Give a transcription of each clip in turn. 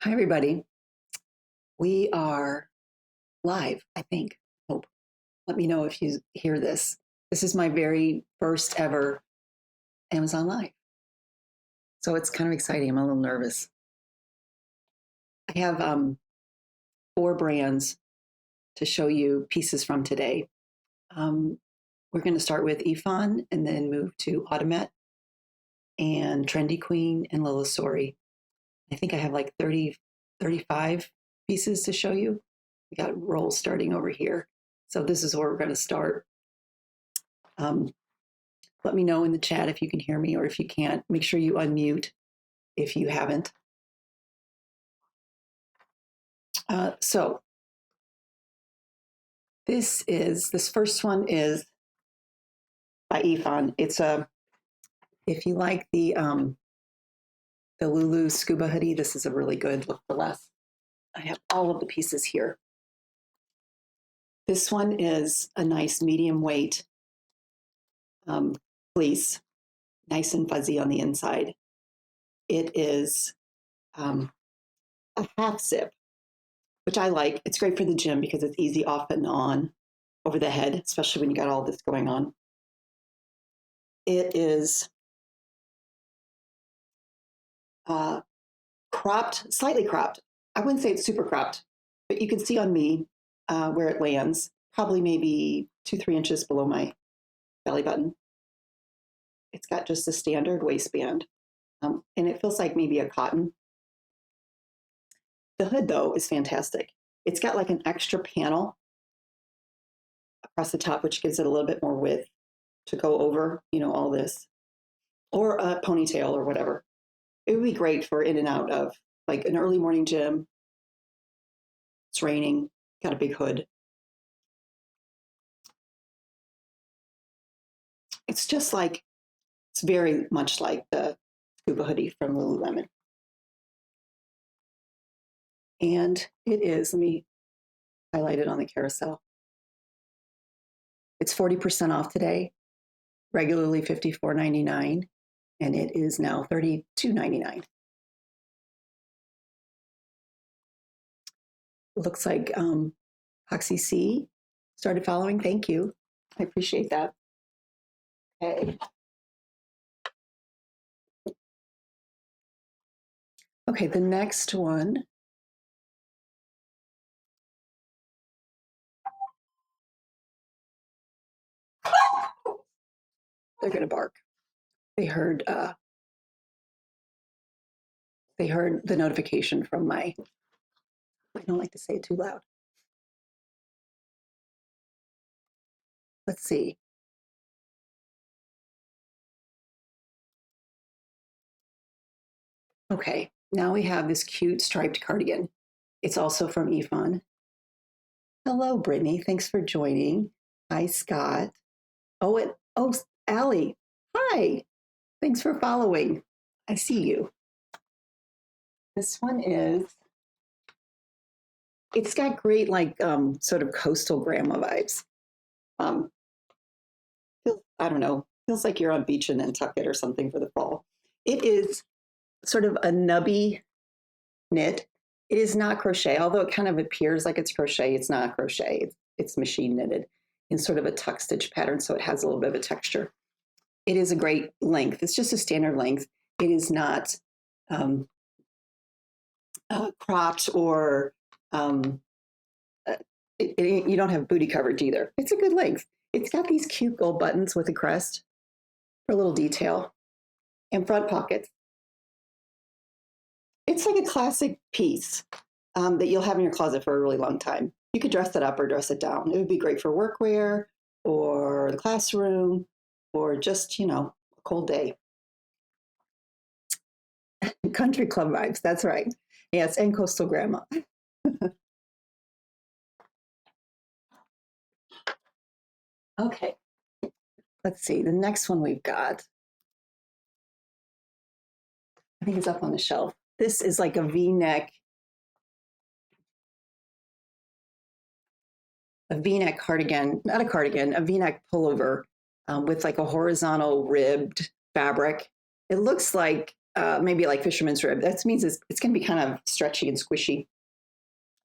Hi, everybody. We are live, I think. Hope. Let me know if you hear this. This is my very first ever Amazon Live. So it's kind of exciting. I'm a little nervous. I have four brands to show you pieces from today. We're going to start with Ifan and then move to Automet and Trendy Queen and Lilisori. I think I have like 30, 35 pieces to show you. We got rolls starting over here. So this is where we're going to start. Let me know in the chat if you can hear me or if you can't. Make sure you unmute if you haven't. So this first one is by Ifan. It's if you like the Lulu scuba hoodie, this is a really good look for less. I have all of the pieces here. This one is a nice medium weight fleece, nice and fuzzy on the inside. It is a half zip, which I like. It's great for the gym because it's easy off and on over the head, especially when you got all this going on. It is cropped, slightly cropped. I wouldn't say it's super cropped, but you can see on me where it lands, probably maybe 2-3 inches below my belly button. It's got just a standard waistband, and it feels like maybe a cotton. The hood, though, is fantastic. It's got like an extra panel across the top, which gives it a little bit more width to go over, all this, or a ponytail or whatever. It would be great for in and out of like an early morning gym. It's raining, got a big hood. It's just like, it's very much like the scuba hoodie from Lululemon. And it is, let me highlight it on the carousel. It's 40% off today, regularly $54.99, and it is now $32.99. Looks like Hoxie C started following. Thank you. I appreciate that. Okay. Okay, the next one. They're going to bark. They heard the notification from I don't like to say it too loud. Let's see. Okay, now we have this cute striped cardigan. It's also from Ifan. Hello, Brittany. Thanks for joining. Hi, Scott. Oh, Allie. Hi. Thanks for following. I see you. This one it's got great sort of coastal grandma vibes. I don't know, feels like you're on beach in Nantucket or something for the fall. It is sort of a nubby knit. It is not crochet, although it kind of appears like it's crochet. It's not crochet. It's machine knitted in sort of a tuck stitch pattern, so it has a little bit of a texture. It is a great length. It's just a standard length. It is not cropped or you don't have booty coverage either. It's a good length. It's got these cute gold buttons with a crest for a little detail and front pockets. It's like a classic piece that you'll have in your closet for a really long time. You could dress it up or dress it down. It would be great for workwear or the classroom or just, a cold day. Country club vibes, that's right. Yes, and coastal grandma. Okay, let's see. The next one we've got, I think it's up on the shelf. This is like a V-neck cardigan, not a cardigan, a V-neck pullover with like a horizontal ribbed fabric. It looks like maybe like fisherman's rib. That means it's going to be kind of stretchy and squishy.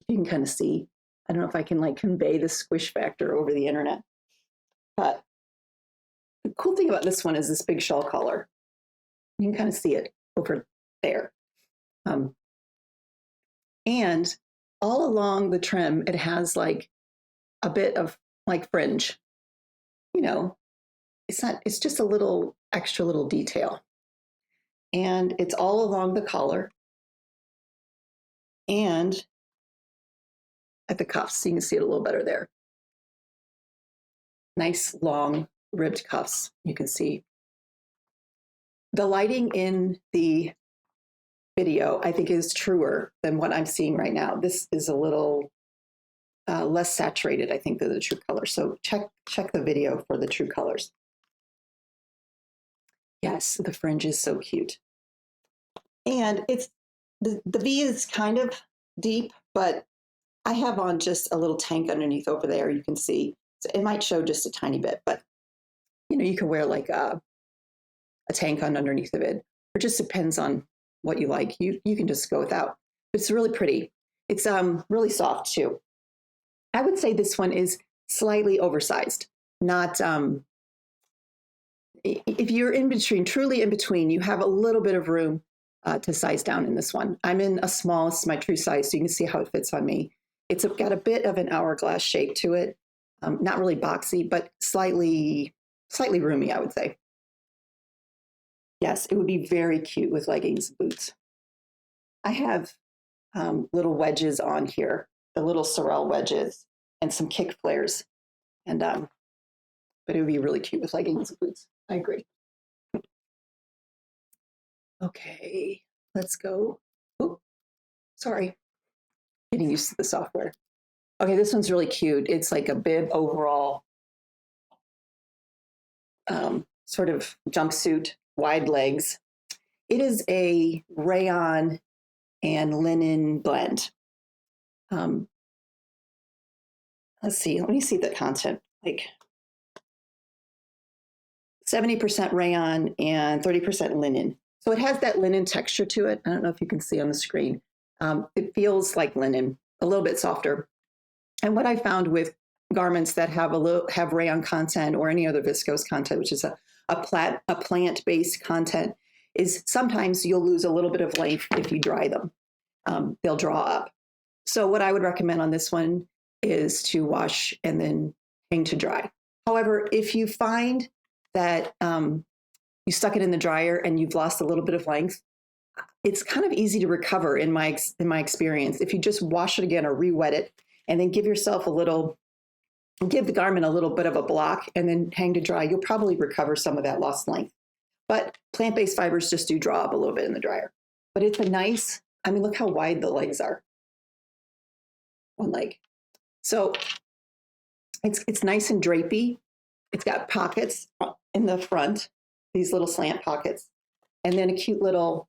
You can kind of see. I don't know if I can like convey the squish factor over the internet, but the cool thing about this one is this big shell collar. You can kind of see it over there. And all along the trim, it has like a bit of like fringe. You know, it's just a little extra little detail. And it's all along the collar and at the cuffs. So you can see it a little better there. Nice long ribbed cuffs, you can see. The lighting in the video, I think, is truer than what I'm seeing right now. This is a little less saturated, I think, than the true color. So check the video for the true colors. Yes, the fringe is so cute. And it's the V is kind of deep, but I have on just a little tank underneath over there. You can see so it might show just a tiny bit, but you know, you can wear like a tank on underneath of it. It just depends on what you like. You can just go without. It's really pretty. It's really soft too. I would say this one is slightly oversized, not if you're in between, truly in between, you have a little bit of room to size down in this one. I'm in a small, it's my true size, so you can see how it fits on me. It's got a bit of an hourglass shape to it. Not really boxy, but slightly roomy, I would say. Yes, it would be very cute with leggings and boots. I have little wedges on here, the little sorrel wedges, and some kick flares. And but it would be really cute with leggings and boots. I agree. Okay, let's go. Oh, sorry. Getting used to the software. Okay, this one's really cute. It's like a bib overall sort of jumpsuit, wide legs. It is a rayon and linen blend. Let's see, let me see the content. Like 70% rayon and 30% linen. So it has that linen texture to it. I don't know if you can see on the screen. It feels like linen, a little bit softer. And what I found with garments that have rayon content or any other viscose content, which is a plant-based content, is sometimes you'll lose a little bit of length if you dry them. They'll draw up. So what I would recommend on this one is to wash and then hang to dry. However, if you find that you stuck it in the dryer and you've lost a little bit of length, it's kind of easy to recover in my experience. If you just wash it again or re-wet it and then give the garment a little bit of a block and then hang to dry, you'll probably recover some of that lost length. But plant-based fibers just do draw up a little bit in the dryer. But it's a nice, I mean, look how wide the legs are. One leg. So it's nice and drapey. It's got pockets in the front, these little slant pockets, and then a cute little,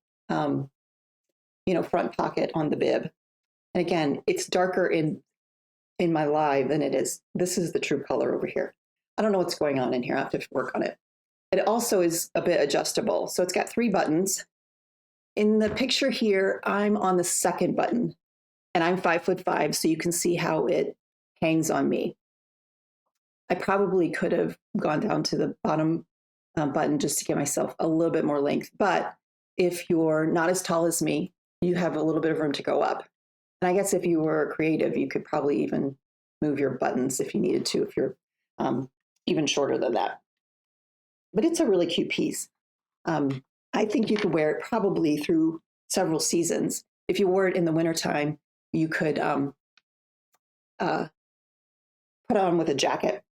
front pocket on the bib. And again, it's darker in my live than it is. This is the true color over here. I don't know what's going on in here. I have to work on it. It also is a bit adjustable. So it's got 3 buttons. In the picture here, I'm on the second button and I'm 5'5", so you can see how it hangs on me. I probably could have gone down to the bottom button just to give myself a little bit more length. But if you're not as tall as me, you have a little bit of room to go up. And I guess if you were creative, you could probably even move your buttons if you needed to, if you're even shorter than that. But it's a really cute piece. I think you could wear it probably through several seasons. If you wore it in the wintertime, you could put it on with a jacket.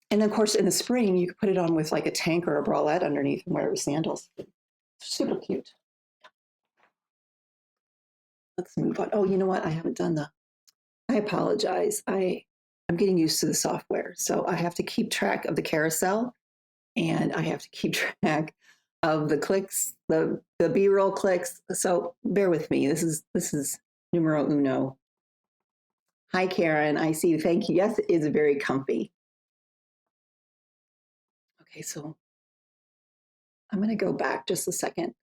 And then, of course, in the spring, you could put it on with like a tank or a bralette underneath and wear it with sandals. It's super cute. Let's move on. Oh, you know what? I haven't done I apologize. I'm getting used to the software. So I have to keep track of the carousel and I have to keep track of the clicks, the B-roll clicks. So bear with me. This is numero uno. Hi, Karen. I see you. Thank you. Yes, it is very comfy. Okay, so I'm going to go back just a second.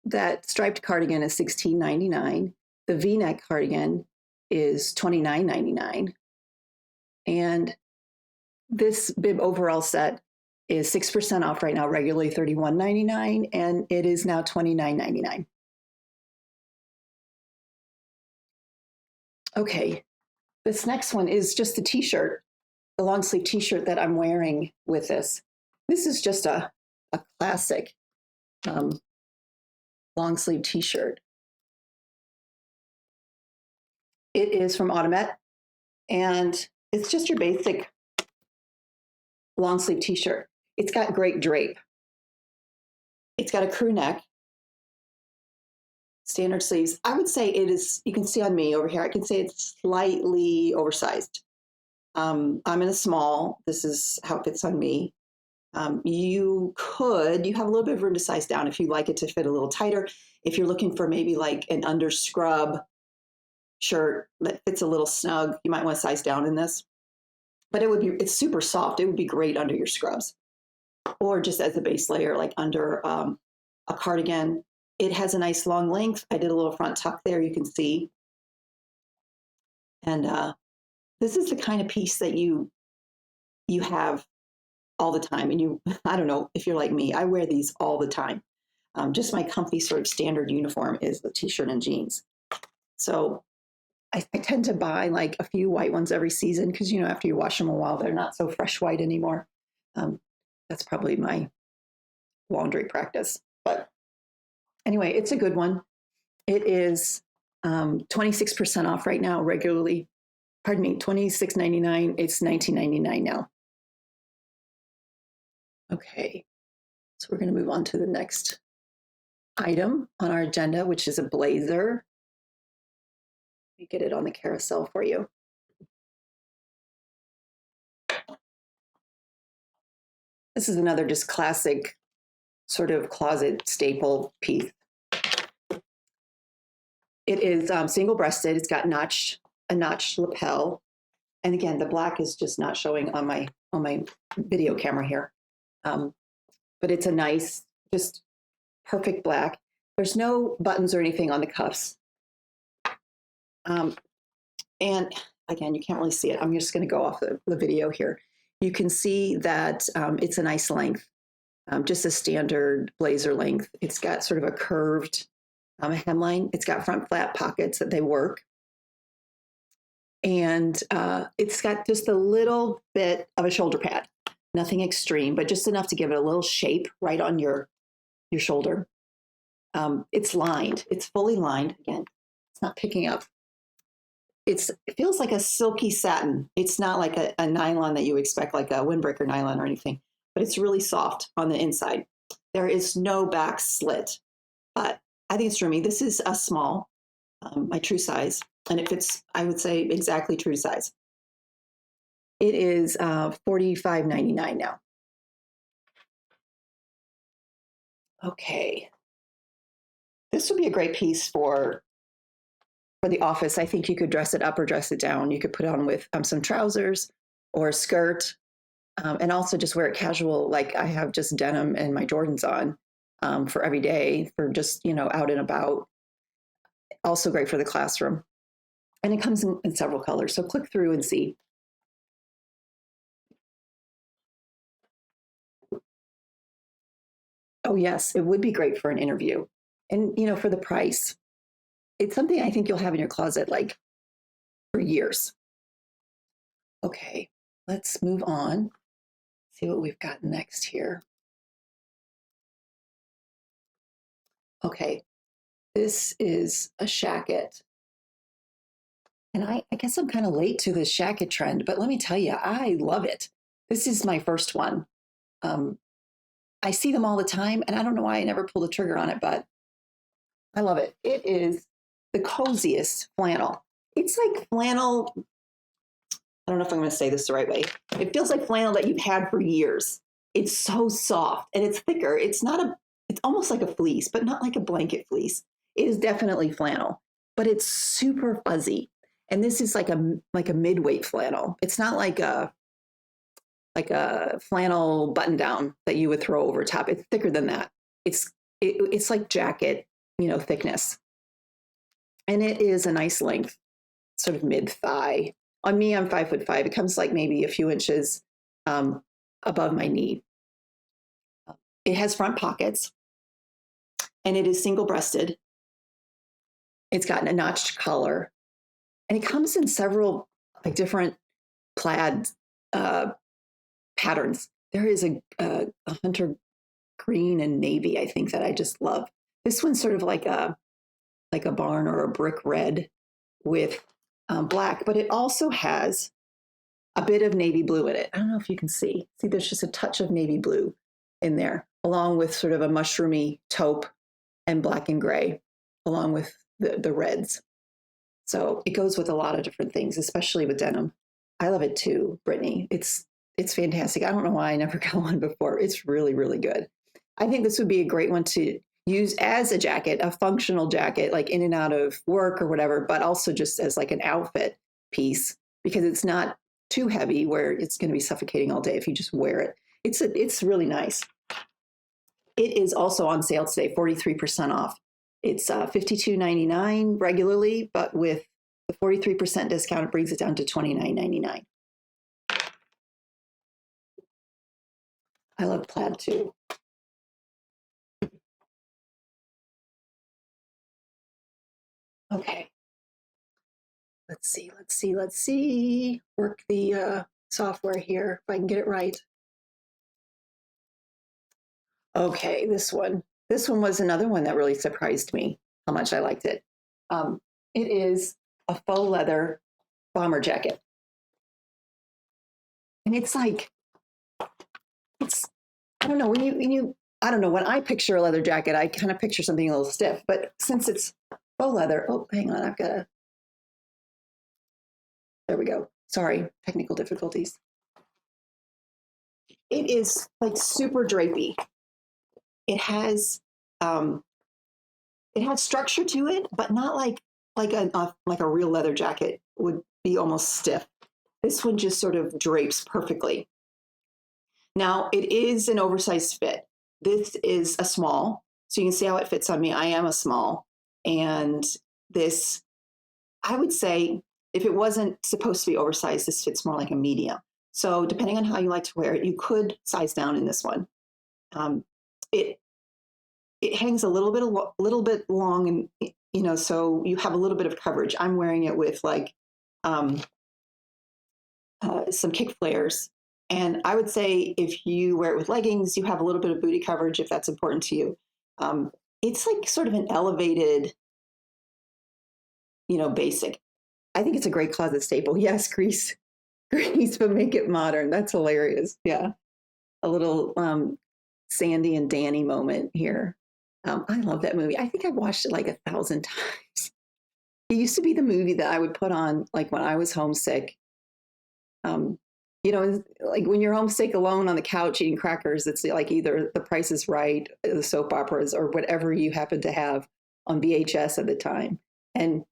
That striped cardigan is $16.99. The V-neck cardigan is $29.99. And this bib overall set is 6% off right now, regularly $31.99, and it is now $29.99. Okay, this next one is just the t-shirt, the long sleeve t-shirt that I'm wearing with this. This is just a classic long sleeve t-shirt. It is from Automet, and it's just your basic long sleeve t-shirt. It's got great drape. It's got a crew neck, standard sleeves. I would say it is, you can see on me over here, I can say it's slightly oversized. I'm in a small. This is how it fits on me. You have a little bit of room to size down if you'd like it to fit a little tighter. If you're looking for maybe like an under scrub shirt that fits a little snug, you might want to size down in this. But it's super soft. It would be great under your scrubs or just as a base layer, like under a cardigan. It has a nice long length. I did a little front tuck there, you can see. And this is the kind of piece that you have all the time. And I don't know if you're like me, I wear these all the time. Just my comfy sort of standard uniform is the t-shirt and jeans. So I tend to buy like a few white ones every season because, after you wash them a while, they're not so fresh white anymore. That's probably my laundry practice. But anyway, it's a good one. It is 26% off right now, regularly. Pardon me, $26.99. It's $19.99 now. Okay, so we're going to move on to the next item on our agenda, which is a blazer. Let me get it on the carousel for you. This is another just classic sort of closet staple piece. It is single-breasted. It's got a notched lapel, and again, the black is just not showing on my video camera here. But it's a nice, just perfect black. There's no buttons or anything on the cuffs. And again, you can't really see it. I'm just going to go off the video here. You can see that it's a nice length, just a standard blazer length. It's got sort of a curved hemline. It's got front flat pockets that they work. And it's got just a little bit of a shoulder pad. Nothing extreme, but just enough to give it a little shape right on your shoulder. It's lined. It's fully lined. Again, it's not picking up. It feels like a silky satin. It's not like a nylon that you expect, like a windbreaker nylon or anything, but it's really soft on the inside. There is no back slit, but I think it's roomy. This is a small, my true size, and it fits, I would say, exactly true size. It is $45.99 now. Okay. This would be a great piece for the office. I think you could dress it up or dress it down. You could put it on with some trousers or a skirt, and also just wear it casual. Like I have just denim and my Jordans on for every day, for just, out and about. Also great for the classroom. And it comes in several colors. So click through and see. Oh, yes, it would be great for an interview. And, for the price, it's something I think you'll have in your closet like for years. Okay, let's move on. See what we've got next here. Okay, this is a shacket. And I guess I'm kind of late to this shacket trend, but let me tell you, I love it. This is my first one. I see them all the time, and I don't know why I never pull the trigger on it, but I love it. It is the coziest flannel. It's like flannel. I don't know if I'm going to say this the right way. It feels like flannel that you've had for years. It's so soft and it's thicker. It's almost like a fleece, but not like a blanket fleece. It is definitely flannel, but it's super fuzzy. And this is like a mid-weight flannel. It's not like a like a flannel button down that you would throw over top. It's thicker than that. It's like jacket, thickness. And it is a nice length, sort of mid thigh. On me, I'm 5'5". It comes like maybe a few inches above my knee. It has front pockets, and it is single breasted. It's got a notched collar, and it comes in several like different plaid patterns. There is a hunter green and navy, I think, that I just love. This one's sort of like a barn or a brick red with black, but it also has a bit of navy blue in it. I don't know if you can see. See, there's just a touch of navy blue in there, along with sort of a mushroomy taupe and black and gray, along with the reds. So it goes with a lot of different things, especially with denim. I love it too, Brittany. It's fantastic. I don't know why I never got one before. It's really, really good. I think this would be a great one to use as a jacket, a functional jacket, like in and out of work or whatever, but also just as like an outfit piece, because it's not too heavy where it's going to be suffocating all day if you just wear it. It's really nice. It is also on sale today, 43% off. It's $52.99 regularly, but with the 43% discount, it brings it down to $29.99. I love plaid too. Okay. Let's see. Work the software here if I can get it right. Okay, this one was another one that really surprised me how much I liked it. It is a faux leather bomber jacket. And it's like, I don't know, when I picture a leather jacket, I kind of picture something a little stiff, but since it's faux leather, hang on, there we go. Sorry, technical difficulties. It is like super drapey. It has structure to it, but not like a real leather jacket would be almost stiff. This one just sort of drapes perfectly. Now it is an oversized fit. This is a small, so you can see how it fits on me. I am a small, and this, I would say, if it wasn't supposed to be oversized, this fits more like a medium. So depending on how you like to wear it, you could size down in this one. It hangs a little bit long, and so you have a little bit of coverage. I'm wearing it with like some kick flares, and I would say if you wear it with leggings, you have a little bit of booty coverage if that's important to you. It's like sort of an elevated, basic. I think it's a great closet staple. Yes, grease, but make it modern. That's hilarious. Yeah, a little Sandy and Danny moment here. I love that movie. I think I've watched it like 1,000 times. It used to be the movie that I would put on like when I was homesick. Like when you're homesick alone on the couch eating crackers, it's like either The Price is Right, the soap operas, or whatever you happen to have on VHS at the time. And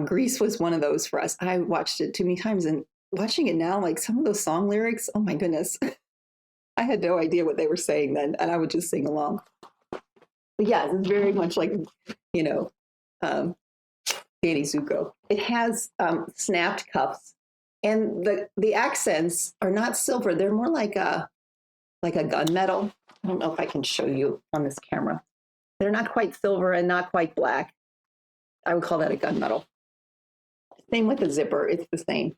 Grease was one of those for us. I watched it too many times, and watching it now, like some of those song lyrics, oh my goodness. I had no idea what they were saying then, and I would just sing along. But yeah, it's very much like, Danny Zuko. It has snapped cuffs, and the accents are not silver. They're more like a gunmetal. I don't know if I can show you on this camera. They're not quite silver and not quite black. I would call that a gunmetal. Same with the zipper. It's the same.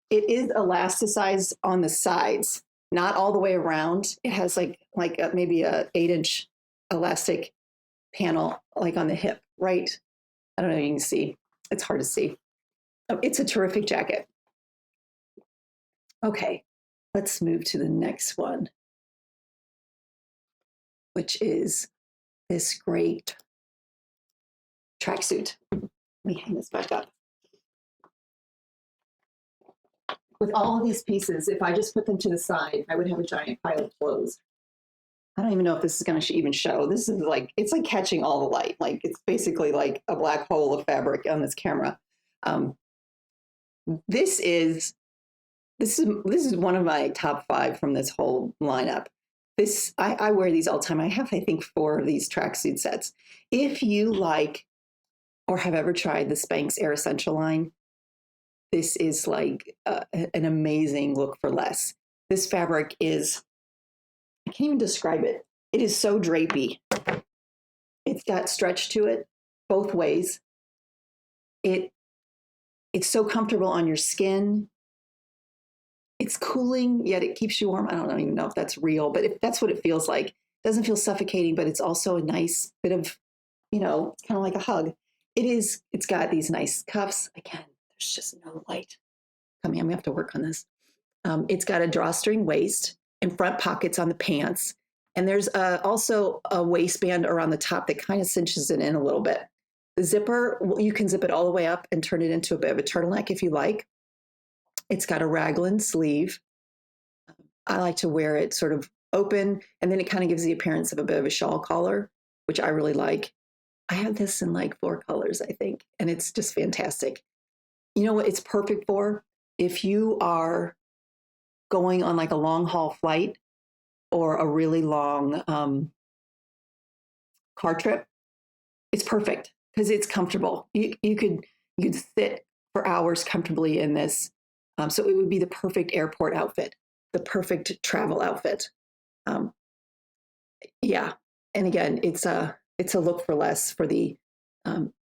It is elasticized on the sides, not all the way around. It has maybe a 8-inch elastic panel like on the hip, right? I don't know if you can see. It's hard to see. It's a terrific jacket. Okay, let's move to the next one, which is this great tracksuit. Let me hang this back up. With all of these pieces, if I just put them to the side, I would have a giant pile of clothes. I don't even know if this is going to even show. This is it's like catching all the light. Like it's basically like a black hole of fabric on this camera. This is this is one of my top 5 from this whole lineup. This I wear these all the time. I have, I think, 4 of these tracksuit sets. If you like or have ever tried the Spanx Air Essential line, this is like an amazing look for less. This fabric is, I can't even describe it. It is so drapey. It's got stretch to it both ways. It's so comfortable on your skin. It's cooling, yet it keeps you warm. I don't even know if that's real, but if that's what it feels like. It doesn't feel suffocating, but it's also a nice bit of, kind of like a hug. It's got these nice cuffs. Again, there's just no light coming. I'm gonna have to work on this. It's got a drawstring waist and front pockets on the pants. And there's also a waistband around the top that kind of cinches it in a little bit. The zipper, you can zip it all the way up and turn it into a bit of a turtleneck if you like. It's got a raglan sleeve. I like to wear it sort of open, and then it kind of gives the appearance of a bit of a shawl collar, which I really like. I have this in like 4 colors, I think, and it's just fantastic. You know what it's perfect for? If you are going on like a long haul flight or a really long car trip, it's perfect because it's comfortable. You could sit for hours comfortably in this. So it would be the perfect airport outfit, the perfect travel outfit. Yeah, and again, it's a look for less for the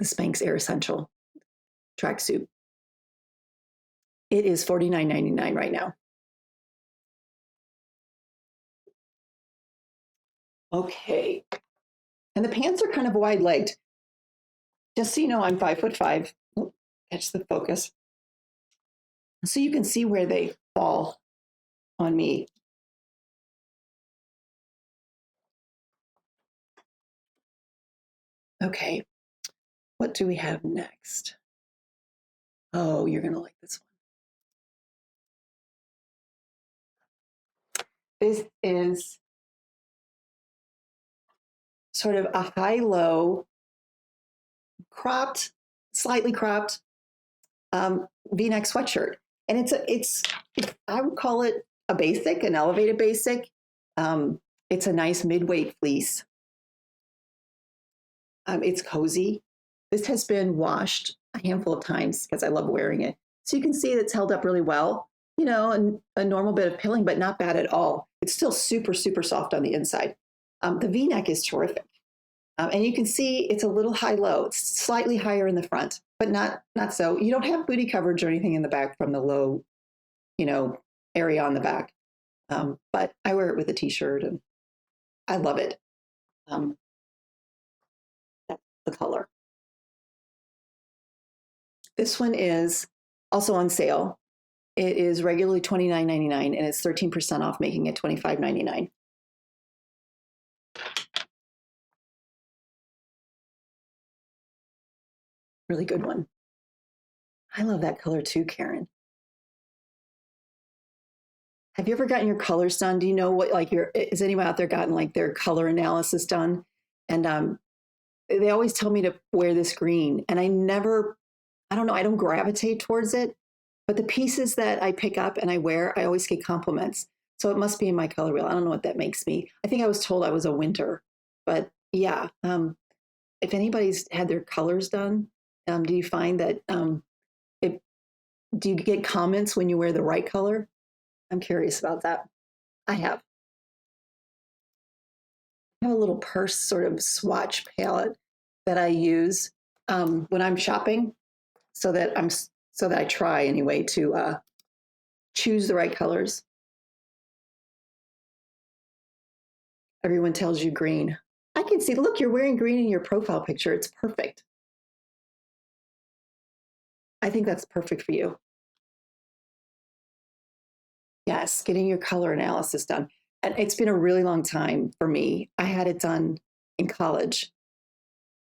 Spanx Air Essential tracksuit. It is $49.99 right now. Okay, and the pants are kind of wide legged. Just so you know, I'm 5'5". Oh, catch the focus. So you can see where they fall on me. Okay, what do we have next? Oh, you're gonna like this one. This is sort of a high-low, cropped, slightly cropped V-neck sweatshirt, and it's I would call it a basic, an elevated basic. It's a nice mid-weight fleece. It's cozy. This has been washed a handful of times because I love wearing it. So you can see it's held up really well. A normal bit of pilling, but not bad at all. It's still super, super soft on the inside. The V-neck is terrific. And you can see it's a little high-low. It's slightly higher in the front, but not so. You don't have booty coverage or anything in the back from the low, area on the back. But I wear it with a t-shirt and I love it. That's the color. This one is also on sale. It is regularly $29.99 and it's 13% off, making it $25.99. Really good one. I love that color too, Karen. Have you ever gotten your colors done? Do you know what, is anyone out there gotten like their color analysis done? And they always tell me to wear this green. And I don't know, I don't gravitate towards it. But the pieces that I pick up and I wear, I always get compliments. So it must be in my color wheel. I don't know what that makes me. I think I was told I was a winter. But yeah, if anybody's had their colors done, do you find that, do you get comments when you wear the right color? I'm curious about that. I have a little purse sort of swatch palette that I use when I'm shopping, so that I try anyway to choose the right colors. Everyone tells you green. I can see, look, you're wearing green in your profile picture. It's perfect. I think that's perfect for you. Yes, getting your color analysis done. And it's been a really long time for me. I had it done in college,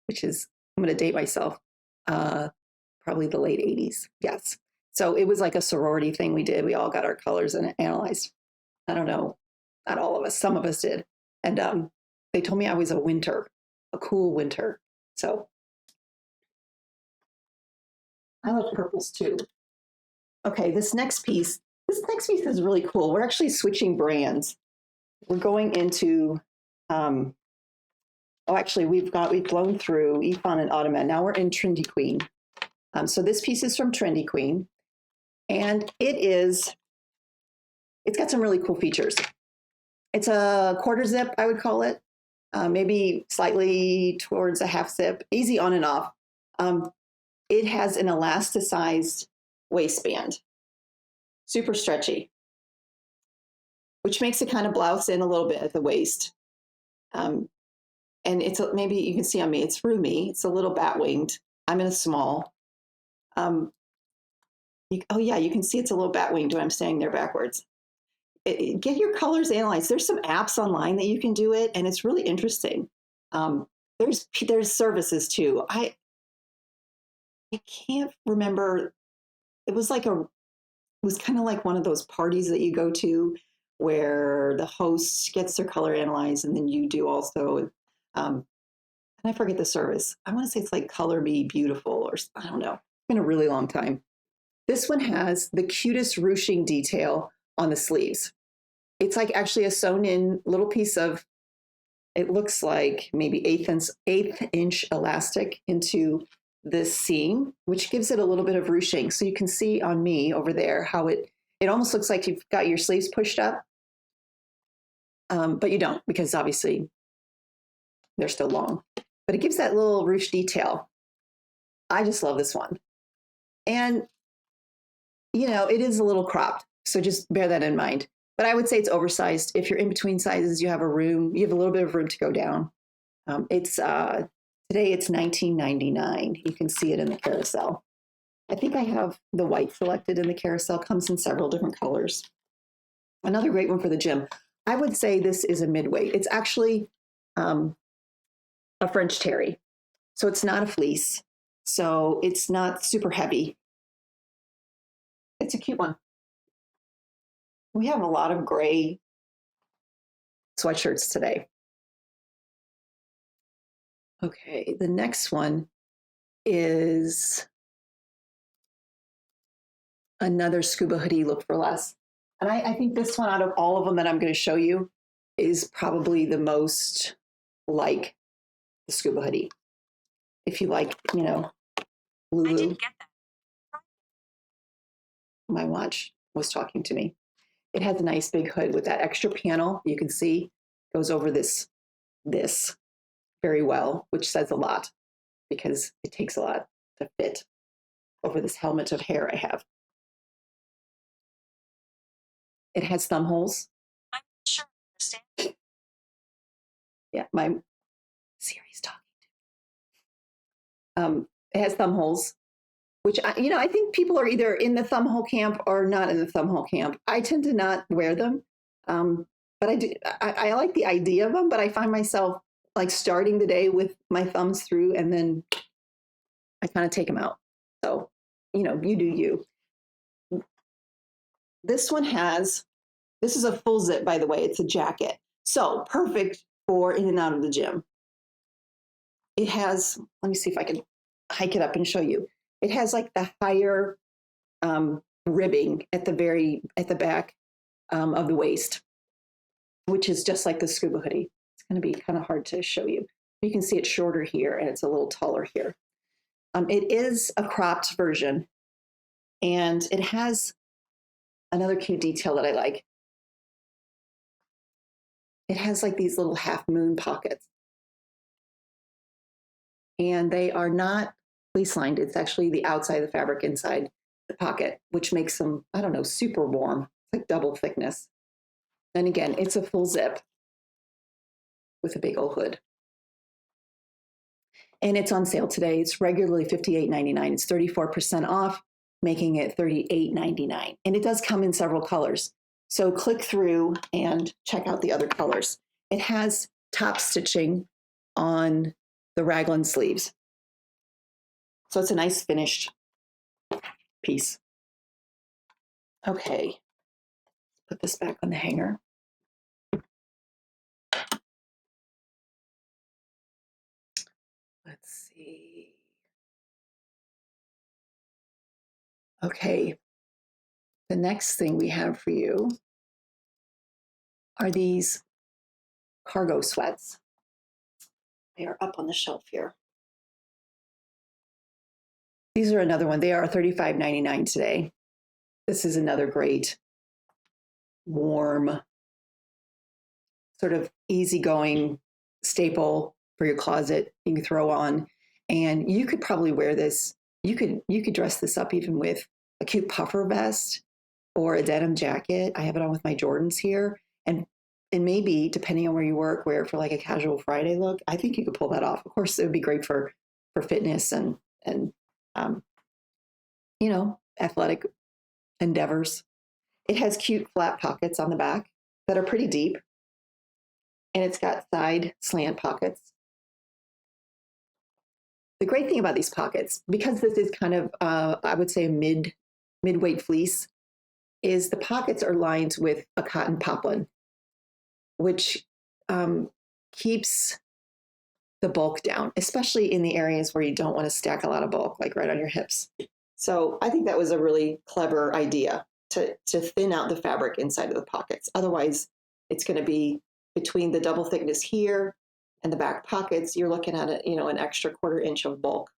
which is, I'm going to date myself, probably the late 80s. Yes. So it was like a sorority thing we did. We all got our colors and analyzed. I don't know, not all of us, some of us did. And they told me I was a winter, a cool winter. So I love purples too. Okay, this next piece This next piece is really cool. We're actually switching brands. We're going into, actually we've blown through Ifan and Ottoman. Now we're in Trendy Queen. So this piece is from Trendy Queen, and it's got some really cool features. It's a quarter zip, I would call it, maybe slightly towards a half zip, easy on and off. It has an elasticized waistband, super stretchy, which makes it kind of blouse in a little bit at the waist. And it's maybe you can see on me, it's roomy. It's a little bat winged. I'm in a small. Oh yeah, you can see it's a little bat winged when I'm standing there backwards. Get your colors analyzed. There's some apps online that you can do it, and it's really interesting. There's services too. I can't remember. It was kind of like one of those parties that you go to where the host gets their color analyzed, and then you do also. And I forget the service. I want to say it's like Color Me Beautiful, or I don't know. It's been a really long time. This one has the cutest ruching detail on the sleeves. It's like actually a sewn in little piece of, it looks like maybe eighth inch elastic into this seam, which gives it a little bit of ruching. So you can see on me over there how it almost looks like you've got your sleeves pushed up, but you don't, because obviously they're still long. But it gives that little ruche detail. I just love this one. And, it is a little cropped, so just bear that in mind. But I would say it's oversized. If you're in between sizes, you have a little bit of room to go down. Today it's $19.99. You can see it in the carousel. I think I have the white selected in the carousel. Comes in several different colors. Another great one for the gym. I would say this is a midweight. It's actually a French terry. So it's not a fleece. So it's not super heavy. It's a cute one. We have a lot of gray sweatshirts today. Okay, the next one is another scuba hoodie look for less. And I think this one, out of all of them that I'm going to show you, is probably the most like the scuba hoodie. If you like, Lulu. I didn't get that. My watch was talking to me. It has a nice big hood with that extra panel. You can see goes over this very well, which says a lot because it takes a lot to fit over this helmet of hair I have. It has thumb holes. I'm sure I understand. Yeah, my Siri's talking to. It has thumb holes, which I think people are either in the thumb hole camp or not in the thumb hole camp. I tend to not wear them, but I do. I like the idea of them, but I find myself like starting the day with my thumbs through, and then I kind of take them out. So, you do you. This is a full zip, by the way. It's a jacket. So perfect for in and out of the gym. It has, let me see if I can hike it up and show you. It has like the higher ribbing at the back of the waist, which is just like the scuba hoodie. It's going to be kind of hard to show you. You can see it's shorter here and it's a little taller here. It is a cropped version, and it has another cute detail that I like. It has like these little half moon pockets, and they are not fleece lined. It's actually the outside of the fabric inside the pocket, which makes them, I don't know, super warm. It's like double thickness. And again, it's a full zip with a big old hood. And it's on sale today. It's regularly $58.99. It's 34% off, making it $38.99. And it does come in several colors. So click through and check out the other colors. It has top stitching on the raglan sleeves. So it's a nice finished piece. Okay, put this back on the hanger. Let's see. Okay, The next thing we have for you are these cargo sweats. They are up on the shelf here. These are another one. They are $35.99 today. This is another great, warm, sort of easygoing staple for your closet you can throw on. And you could probably wear this. You could dress this up even with a cute puffer vest or a denim jacket. I have it on with my Jordans here. And maybe, depending on where you work, wear it for like a casual Friday look. I think you could pull that off. Of course, it would be great for fitness and athletic endeavors. It has cute flat pockets on the back that are pretty deep. And it's got side slant pockets. The great thing about these pockets, because this is kind of, I would say, a mid-weight fleece, is the pockets are lined with a cotton poplin, which keeps the bulk down, especially in the areas where you don't want to stack a lot of bulk, like right on your hips. So I think that was a really clever idea to thin out the fabric inside of the pockets. Otherwise, it's going to be between the double thickness here and the back pockets, you're looking at an extra 1/4 inch of bulk.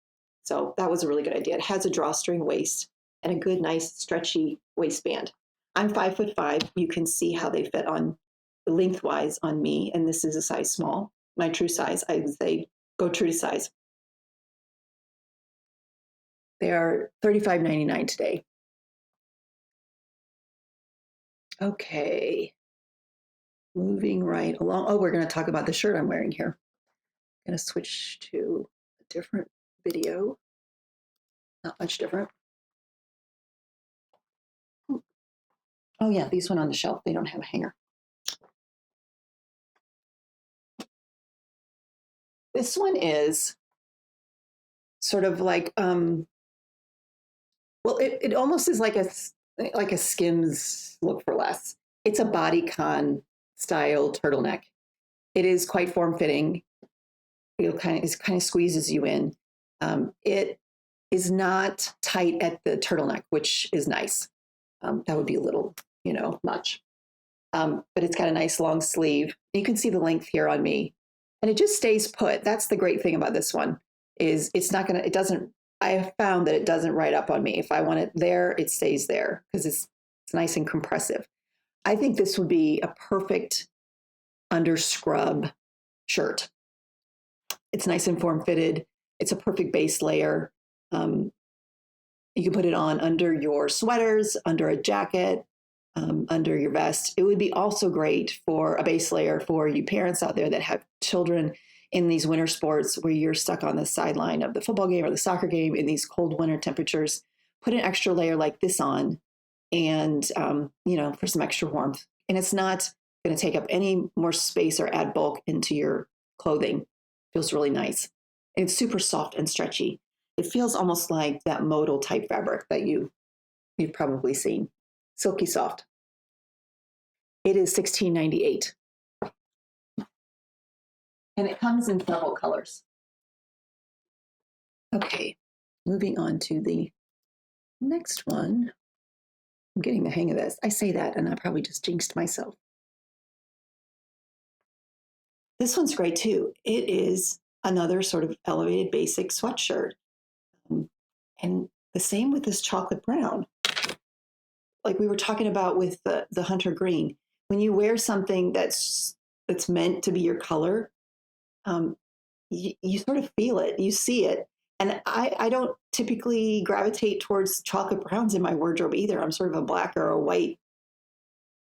So that was a really good idea. It has a drawstring waist and a good, nice, stretchy waistband. I'm 5'5". You can see how they fit on lengthwise on me, and this is a size small. My true size, I would say, go true to size. They are $35.99 today. Okay. Moving right along. Oh, we're going to talk about the shirt I'm wearing here. I'm going to switch to a different video. Not much different. Oh yeah, these went on the shelf. They don't have a hanger. This one is sort of like, well, it almost is like a Skims look for less. It's a bodycon style turtleneck. It is quite form-fitting. It kind of squeezes you in. It is not tight at the turtleneck, which is nice. That would be a little, much. But it's got a nice long sleeve. You can see the length here on me, and it just stays put. That's the great thing about this one, is I have found that it doesn't ride up on me. If I want it there, it stays there because it's nice and compressive. I think this would be a perfect under scrub shirt. It's nice and form-fitted. It's a perfect base layer. You can put it on under your sweaters, under a jacket, under your vest. It would be also great for a base layer for you parents out there that have children in these winter sports where you're stuck on the sideline of the football game or the soccer game in these cold winter temperatures. Put an extra layer like this on and, for some extra warmth. And it's not going to take up any more space or add bulk into your clothing. Feels really nice. And it's super soft and stretchy. It feels almost like that modal type fabric that you've probably seen. Silky soft. It is $16.98. And it comes in several colors. Okay, moving on to the next one. I'm getting the hang of this. I say that and I probably just jinxed myself. This one's great too. It is another sort of elevated basic sweatshirt. And the same with this chocolate brown. Like we were talking about with the hunter green. When you wear something that's meant to be your color, you sort of feel it, you see it. And I don't typically gravitate towards chocolate browns in my wardrobe either. I'm sort of a black or a white,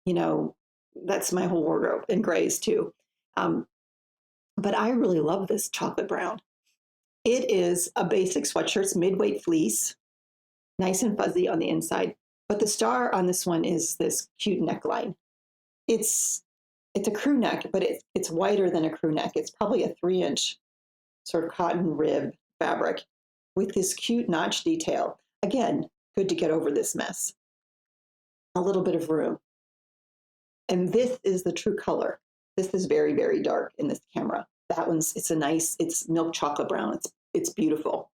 that's my whole wardrobe, and grays too. But I really love this chocolate brown. It is a basic sweatshirt. It's mid-weight fleece, nice and fuzzy on the inside. But the star on this one is this cute neckline. It's a crew neck, but it's wider than a crew neck. It's probably a 3-inch sort of cotton rib fabric with this cute notch detail. Again, good to get over this mess. A little bit of room. And this is the true color. This is very, very dark in this camera. That one's, it's milk chocolate brown. It's beautiful.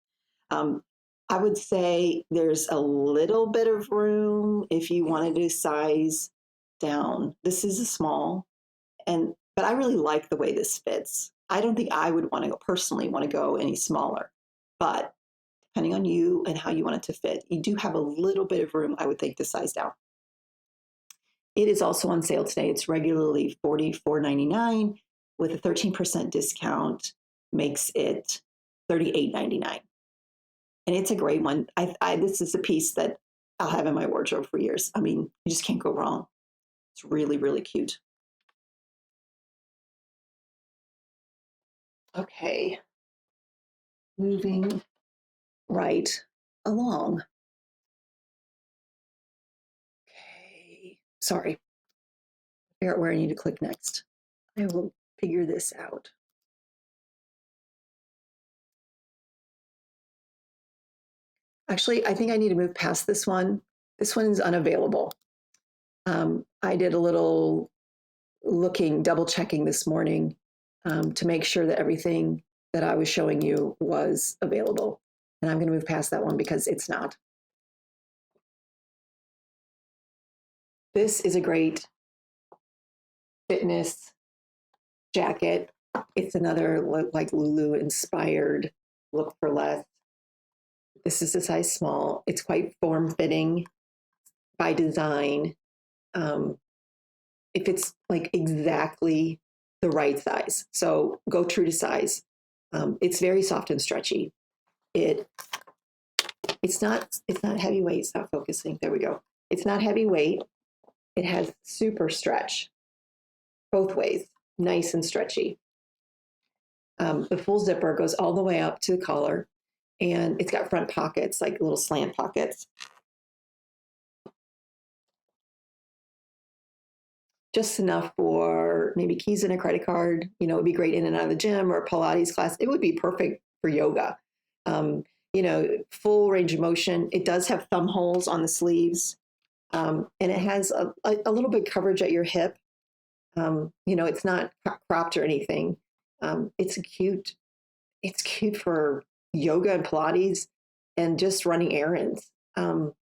I would say there's a little bit of room if you wanted to size down. This is a small, and but I really like the way this fits. I don't think I would want to personally want to go any smaller, but depending on you and how you want it to fit, you do have a little bit of room, I would think, to size down. It is also on sale today. It's regularly $44.99 with a 13% discount, makes it $38.99. And it's a great one. This is a piece that I'll have in my wardrobe for years. I mean, you just can't go wrong. It's really, really cute. Okay, moving right along. Okay, sorry. Figure out where I need to click next. I will figure this out. Actually, I think I need to move past this one. This one is unavailable. I did a little double checking this morning to make sure that everything that I was showing you was available. And I'm going to move past that one because it's not. This is a great fitness jacket. It's another like Lulu inspired look for less. This is a size small. It's quite form fitting by design. If it's like exactly the right size, so go true to size. It's very soft and stretchy. It's not heavyweight. Stop focusing. There we go. It's not heavyweight. It has super stretch both ways, nice and stretchy. The full zipper goes all the way up to the collar, and it's got front pockets, like little slant pockets. Just enough for maybe keys and a credit card. You know, it'd be great in and out of the gym or a Pilates class. It would be perfect for yoga. You know, full range of motion. It does have thumb holes on the sleeves, and it has a little bit coverage at your hip. You know, it's not cropped or anything. It's cute. It's cute for yoga and Pilates and just running errands.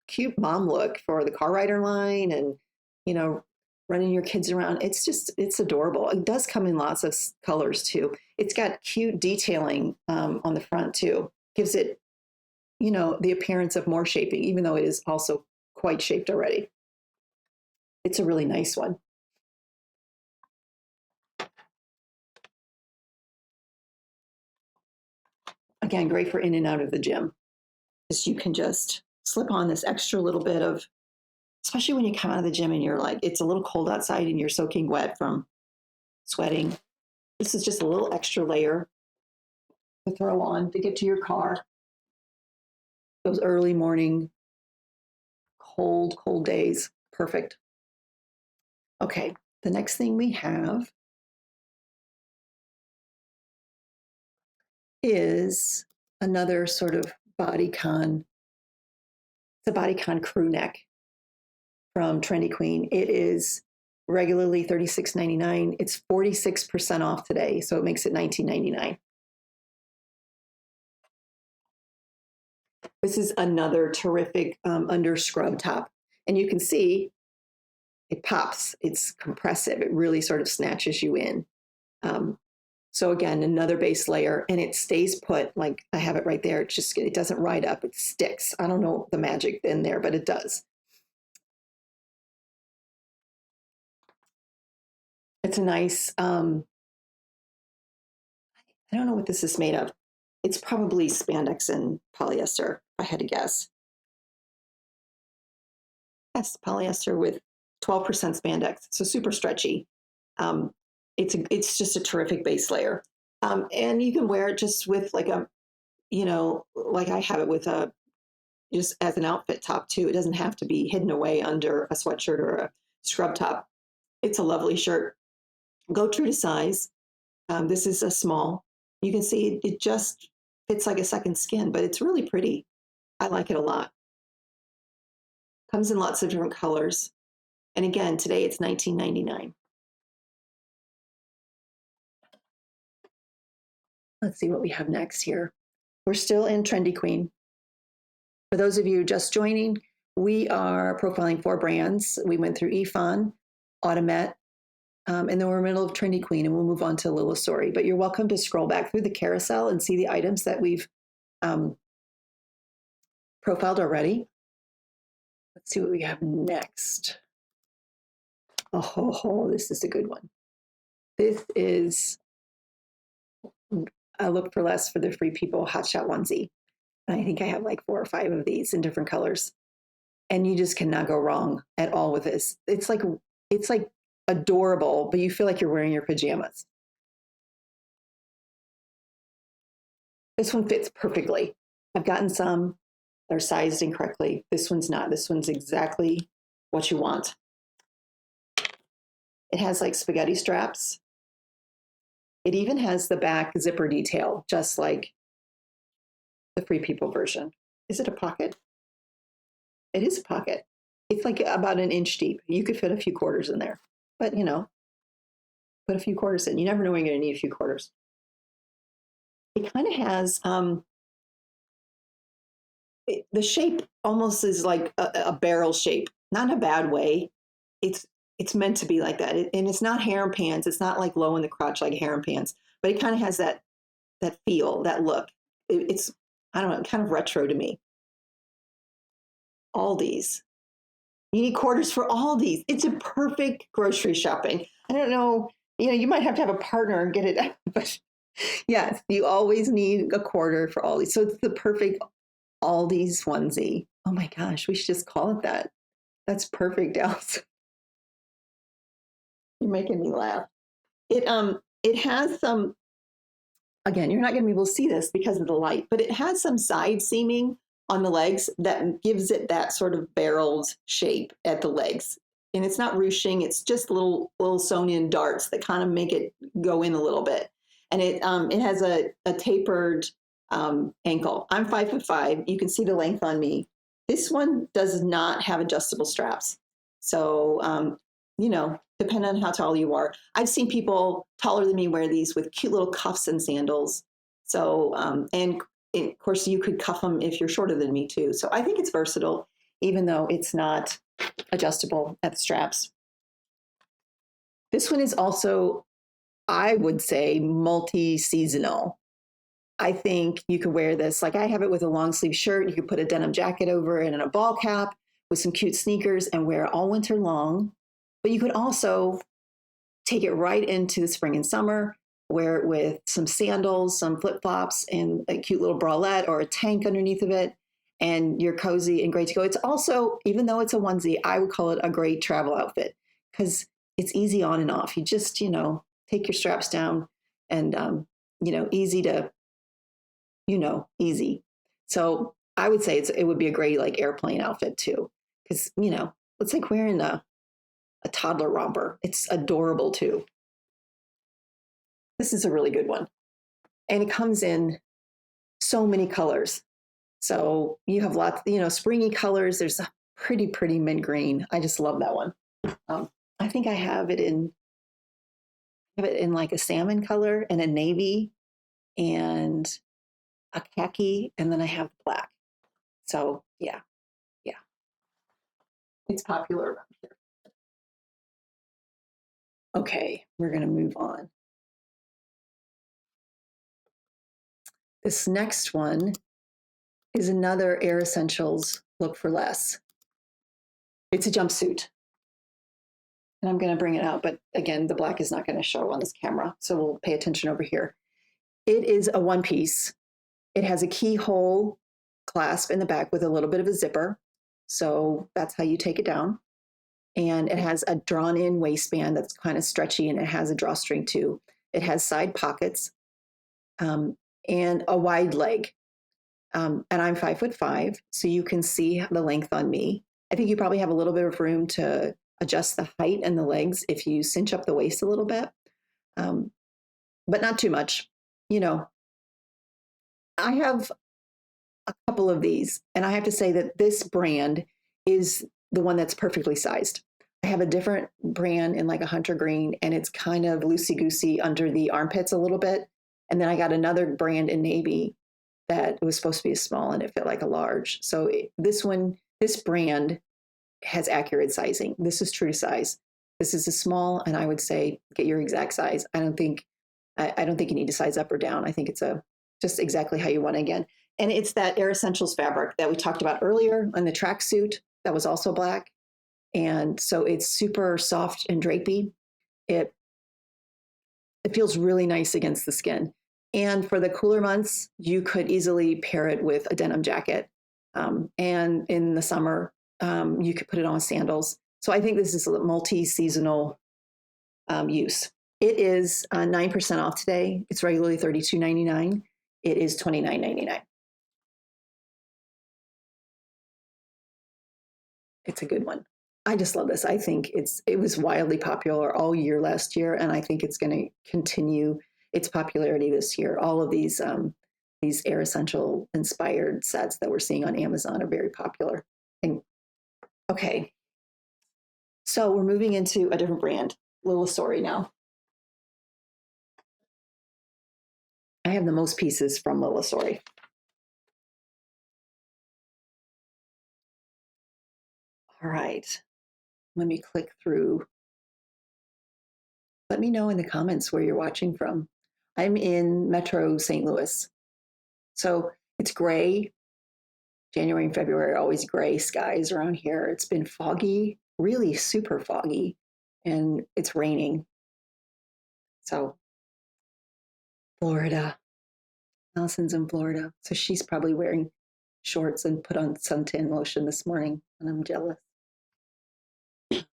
Cute mom look for the car rider line and, you know, running your kids around. It's adorable. It does come in lots of colors too. It's got cute detailing on the front too. Gives it, you know, the appearance of more shaping, even though it is also quite shaped already. It's a really nice one. Again, great for in and out of the gym. Because you can just slip on this extra little bit of, especially when you come out of the gym and you're like, it's a little cold outside and you're soaking wet from sweating. This is just a little extra layer to throw on to get to your car. Those early morning, cold, cold days. Perfect. Okay, the next thing we have is another sort of bodycon. It's a bodycon crew neck from Trendy Queen. It is regularly $36.99. It's 46% off today, so it makes it $19.99. This is another terrific under scrub top. And you can see it pops. It's compressive. It really sort of snatches you in. So again, another base layer, and it stays put. Like I have it right there. It doesn't ride up. It sticks. I don't know the magic in there, but it does. It's a nice, I don't know what this is made of. It's probably spandex and polyester, if I had to guess. Yes, polyester with 12% spandex, so super stretchy. It's just a terrific base layer. And you can wear it just with like a, you know, like I have it with a, just as an outfit top too. It doesn't have to be hidden away under a sweatshirt or a scrub top. It's a lovely shirt. Go true to size. This is a small. You can see it just fits like a second skin, but it's really pretty. I like it a lot. Comes in lots of different colors. And again, today it's $19.99. Let's see what we have next here. We're still in Trendy Queen. For those of you just joining, we are profiling 4 brands. We went through Ifan, Automet, and then we're in the middle of Trendy Queen, and we'll move on to Lila Story. But you're welcome to scroll back through the carousel and see the items that we've profiled already. Let's see what we have next. Oh, this is a good one. This is a look for less for the Free People Hotshot onesie. I think I have like 4 or 5 of these in different colors. And you just cannot go wrong at all with this. It's like adorable, but you feel like you're wearing your pajamas. This one fits perfectly. I've gotten some, they're sized incorrectly. This one's not. This one's exactly what you want. It has like spaghetti straps. It even has the back zipper detail, just like the Free People version. Is it a pocket? It is a pocket. It's like about an inch deep. You could fit a few quarters in there, but you know, put a few quarters in. You never know when you're going to need a few quarters. It kind of has, the shape almost is like a barrel shape, not in a bad way. It's meant to be like that. And it's not harem pants. It's not like low in the crotch like harem pants, but it kind of has that feel, that look. It's, I don't know, kind of retro to me. Aldi's. You need quarters for Aldi's. It's a perfect grocery shopping. I don't know, you might have to have a partner and get it, but yes, you always need a quarter for Aldi's. So it's the perfect Aldi's onesie. Oh my gosh, we should just call it that. That's perfect, Alice. You're making me laugh. It has some, again, you're not going to be able to see this because of the light, but it has some side seaming on the legs that gives it that sort of barreled shape at the legs. And it's not ruching, it's just little sewn in darts that kind of make it go in a little bit. And it has a tapered ankle. I'm 5'5". You can see the length on me. This one does not have adjustable straps. So, depending on how tall you are. I've seen people taller than me wear these with cute little cuffs and sandals. So, and of course you could cuff them if you're shorter than me too. So I think it's versatile, even though it's not adjustable at the straps. This one is also, I would say, multi-seasonal. I think you could wear this, like I have it with a long sleeve shirt. You could put a denim jacket over it and a ball cap with some cute sneakers and wear it all winter long. But you could also take it right into the spring and summer, wear it with some sandals, some flip-flops, and a cute little bralette or a tank underneath of it, and you're cozy and great to go. It's also, even though it's a onesie, I would call it a great travel outfit because it's easy on and off. You just, take your straps down and, easy to, easy. So I would say it would be a great like airplane outfit too, because, it's like wearing a toddler romper. It's adorable too. This is a really good one. And it comes in so many colors. So you have lots, springy colors. There's a pretty mint green. I just love that one. I think I have it in like a salmon color and a navy and a khaki, and then I have black. So yeah. It's popular around here. Okay, we're going to move on. This next one is another Air Essentials look for less. It's a jumpsuit. And I'm going to bring it out, but again, the black is not going to show on this camera, so we'll pay attention over here. It is a one piece. It has a keyhole clasp in the back with a little bit of a zipper. So that's how you take it down. And it has a drawn in waistband that's kind of stretchy, and it has a drawstring too. It has side pockets and a wide leg. And I'm 5'5", so you can see the length on me. I think you probably have a little bit of room to adjust the height and the legs if you cinch up the waist a little bit, but not too much. I have a couple of these, and I have to say that this brand is the one that's perfectly sized. I have a different brand in like a hunter green, and it's kind of loosey-goosey under the armpits a little bit. And then I got another brand in navy, that it was supposed to be a small and it fit like a large. So this brand has accurate sizing. This is true size. This is a small, and I would say get your exact size. I don't think you need to size up or down. I think it's just exactly how you want it again. And it's that Air Essentials fabric that we talked about earlier on the tracksuit that was also black. And so it's super soft and drapey. It feels really nice against the skin. And for the cooler months, you could easily pair it with a denim jacket. And in the summer, you could put it on with sandals. So I think this is a multi-seasonal use. It is 9% off today. It's regularly $32.99. It is $29.99. It's a good one. I just love this. I think it was wildly popular all year last year, and I think it's going to continue its popularity this year. All of these Air Essential inspired sets that we're seeing on Amazon are very popular. And okay, so we're moving into a different brand, Lilisori now. I have the most pieces from Lilisori. All right, let me click through. Let me know in the comments where you're watching from. I'm in Metro St. Louis. So it's gray. January and February are always gray skies around here. It's been foggy, really super foggy, and it's raining. So Florida. Allison's in Florida. So she's probably wearing shorts and put on suntan lotion this morning, and I'm jealous.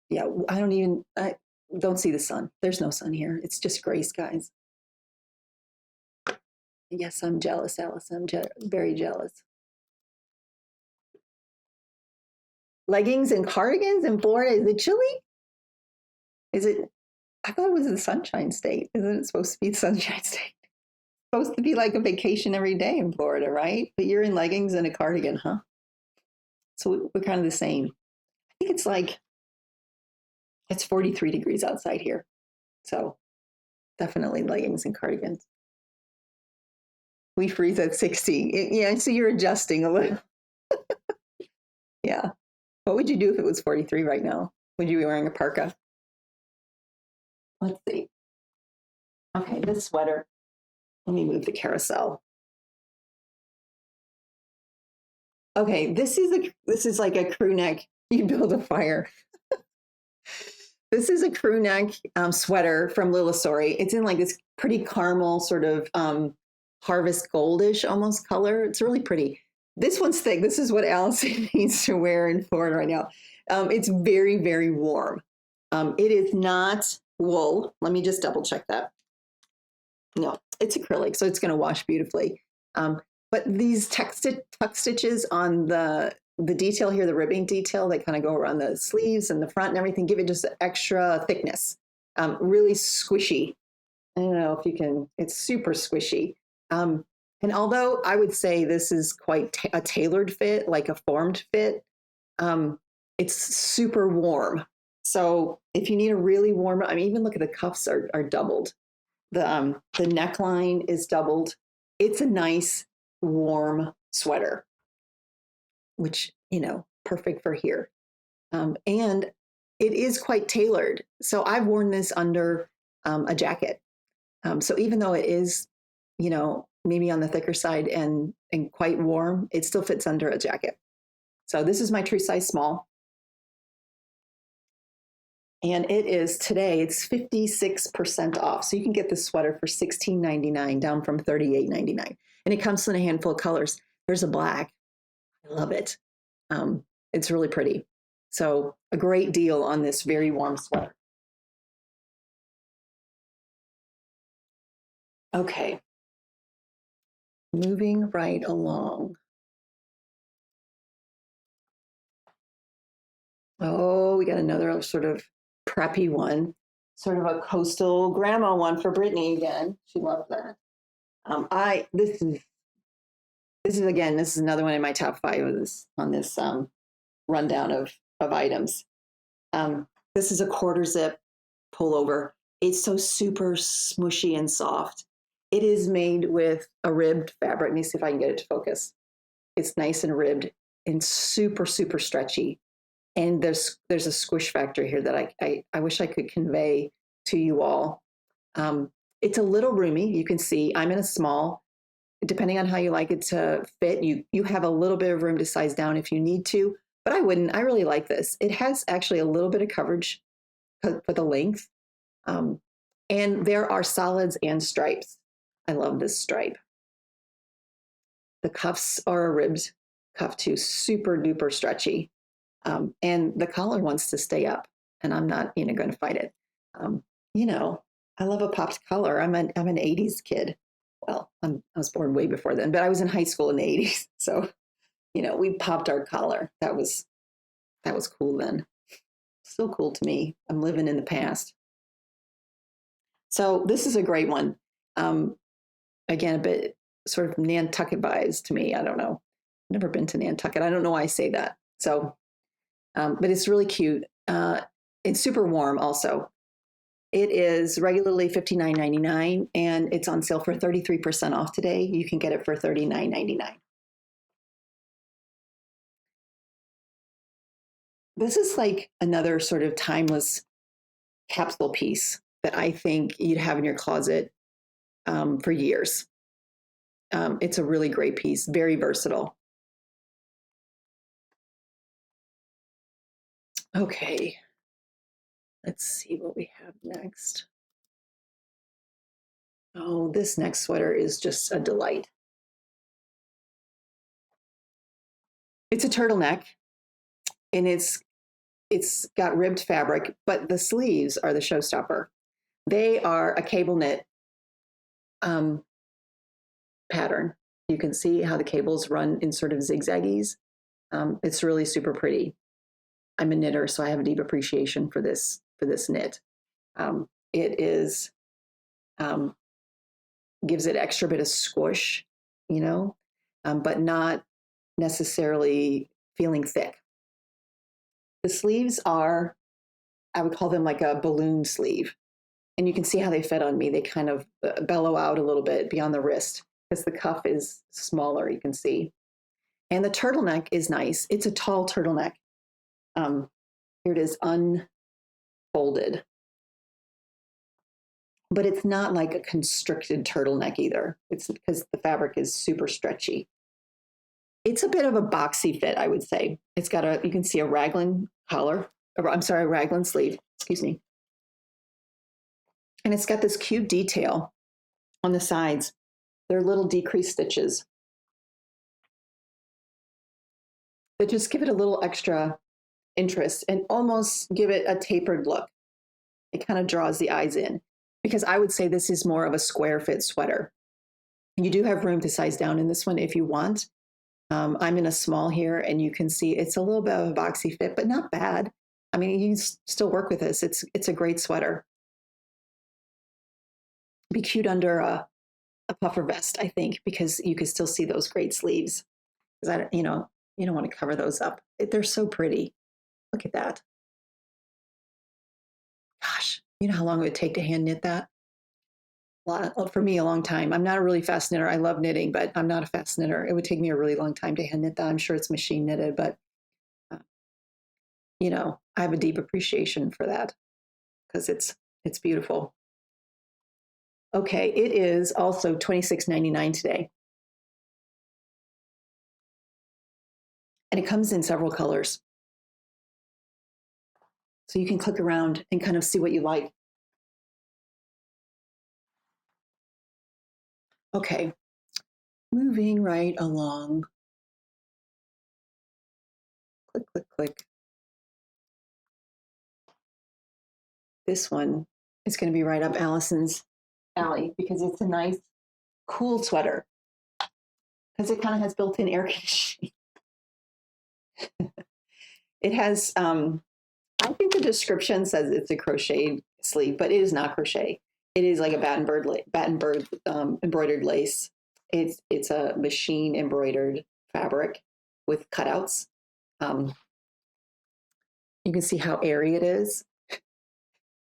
Yeah, I don't see the sun. There's no sun here. It's just gray skies. Yes, I'm jealous, Alice. I'm very jealous. Leggings and cardigans in Florida. Is it chilly? Is it? I thought it was the Sunshine State. Isn't it supposed to be the Sunshine State? It's supposed to be like a vacation every day in Florida, right? But you're in leggings and a cardigan, huh? So we're kind of the same. I think it's 43 degrees outside here. So definitely leggings and cardigans. We freeze at 60. Yeah, so you're adjusting a little. Yeah. What would you do if it was 43 right now? Would you be wearing a parka? Let's see. Okay, this sweater. Let me move the carousel. Okay, this is like a crew neck. You build a fire. This is a crew neck sweater from Lilisori. It's in like this pretty caramel sort of harvest goldish almost color. It's really pretty. This one's thick. This is what Allison needs to wear in Florida right now. It's very, very warm. It is not wool. Let me just double check that. No, it's acrylic, so it's going to wash beautifully. But these tuck stitches on the detail here, the ribbing detail that kind of go around the sleeves and the front and everything, give it just extra thickness. Really squishy. I don't know if you can, it's super squishy. And although I would say this is quite a tailored fit, like a formed fit, it's super warm. So if you need a really warm, I mean, even look at the cuffs are doubled. The neckline is doubled. It's a nice warm sweater, which, perfect for here. And it is quite tailored. So I've worn this under a jacket. So even though it is, maybe on the thicker side and quite warm, it still fits under a jacket. So this is my true size small. And it is today, it's 56% off. So you can get this sweater for $16.99 down from $38.99. And it comes in a handful of colors. There's a black. I love it. It's really pretty. So a great deal on this very warm sweater. Okay. Moving right along. Oh, we got another sort of preppy one, sort of a coastal grandma one for Brittany again. She loves that. This is another one in my top 5 on this rundown of items. This is a quarter zip pullover. It's so super smushy and soft. It is made with a ribbed fabric. Let me see if I can get it to focus. It's nice and ribbed and super, super stretchy. And there's a squish factor here that I wish I could convey to you all. It's a little roomy. You can see I'm in a small. Depending on how you like it to fit, you have a little bit of room to size down if you need to, but I wouldn't. I really like this. It has actually a little bit of coverage for the length. And there are solids and stripes. I love this stripe. The cuffs are a ribbed cuff too, super duper stretchy. And the collar wants to stay up, and I'm not, going to fight it. You know, I love a popped collar. I'm an 80s kid. Well, I was born way before then, but I was in high school in the 80s. So, we popped our collar. That was cool then. Still cool to me. I'm living in the past. So this is a great one. Again, a bit sort of Nantucket vibes to me. I don't know. I've never been to Nantucket. I don't know why I say that. So, but it's really cute. It's super warm also. It is regularly $59.99 and it's on sale for 33% off today. You can get it for $39.99. This is like another sort of timeless capsule piece that I think you'd have in your closet for years. It's a really great piece, very versatile. Okay, let's see what we have next. Oh, this next sweater is just a delight. It's a turtleneck, and it's got ribbed fabric, but the sleeves are the showstopper. They are a cable knit pattern. You can see how the cables run in sort of zigzaggies. It's really super pretty. I'm a knitter, so I have a deep appreciation for this knit. It is gives it extra bit of squish, but not necessarily feeling thick. The sleeves are, I would call them like a balloon sleeve. And you can see how they fit on me. They kind of bellow out a little bit beyond the wrist because the cuff is smaller, you can see. And the turtleneck is nice. It's a tall turtleneck. Here it is unfolded. But it's not like a constricted turtleneck either. It's because the fabric is super stretchy. It's a bit of a boxy fit, I would say. It's got you can see a raglan collar, a raglan sleeve, excuse me. And it's got this cute detail on the sides. They're little decreased stitches that just give it a little extra interest and almost give it a tapered look. It kind of draws the eyes in, because I would say this is more of a square fit sweater. You do have room to size down in this one if you want. I'm in a small here, and you can see it's a little bit of a boxy fit, but not bad. I mean, you can still work with this. It's a great sweater. Be cute under a puffer vest, I think, because you can still see those great sleeves. Because you don't want to cover those up. They're so pretty. Look at that. Gosh, you know how long it would take to hand knit that? For me, a long time. I'm not a really fast knitter. I love knitting, but I'm not a fast knitter. It would take me a really long time to hand knit that. I'm sure it's machine knitted, but I have a deep appreciation for that because it's beautiful. Okay, it is also $26.99 today. And it comes in several colors. So you can click around and kind of see what you like. Okay, moving right along. Click, click, click. This one is going to be right up Allison's alley because it's a nice, cool sweater. Because it kind of has built-in air conditioning. It has, I think the description says it's a crocheted sleeve, but it is not crochet. It is like a Battenberg embroidered lace. It's a machine embroidered fabric with cutouts. You can see how airy it is.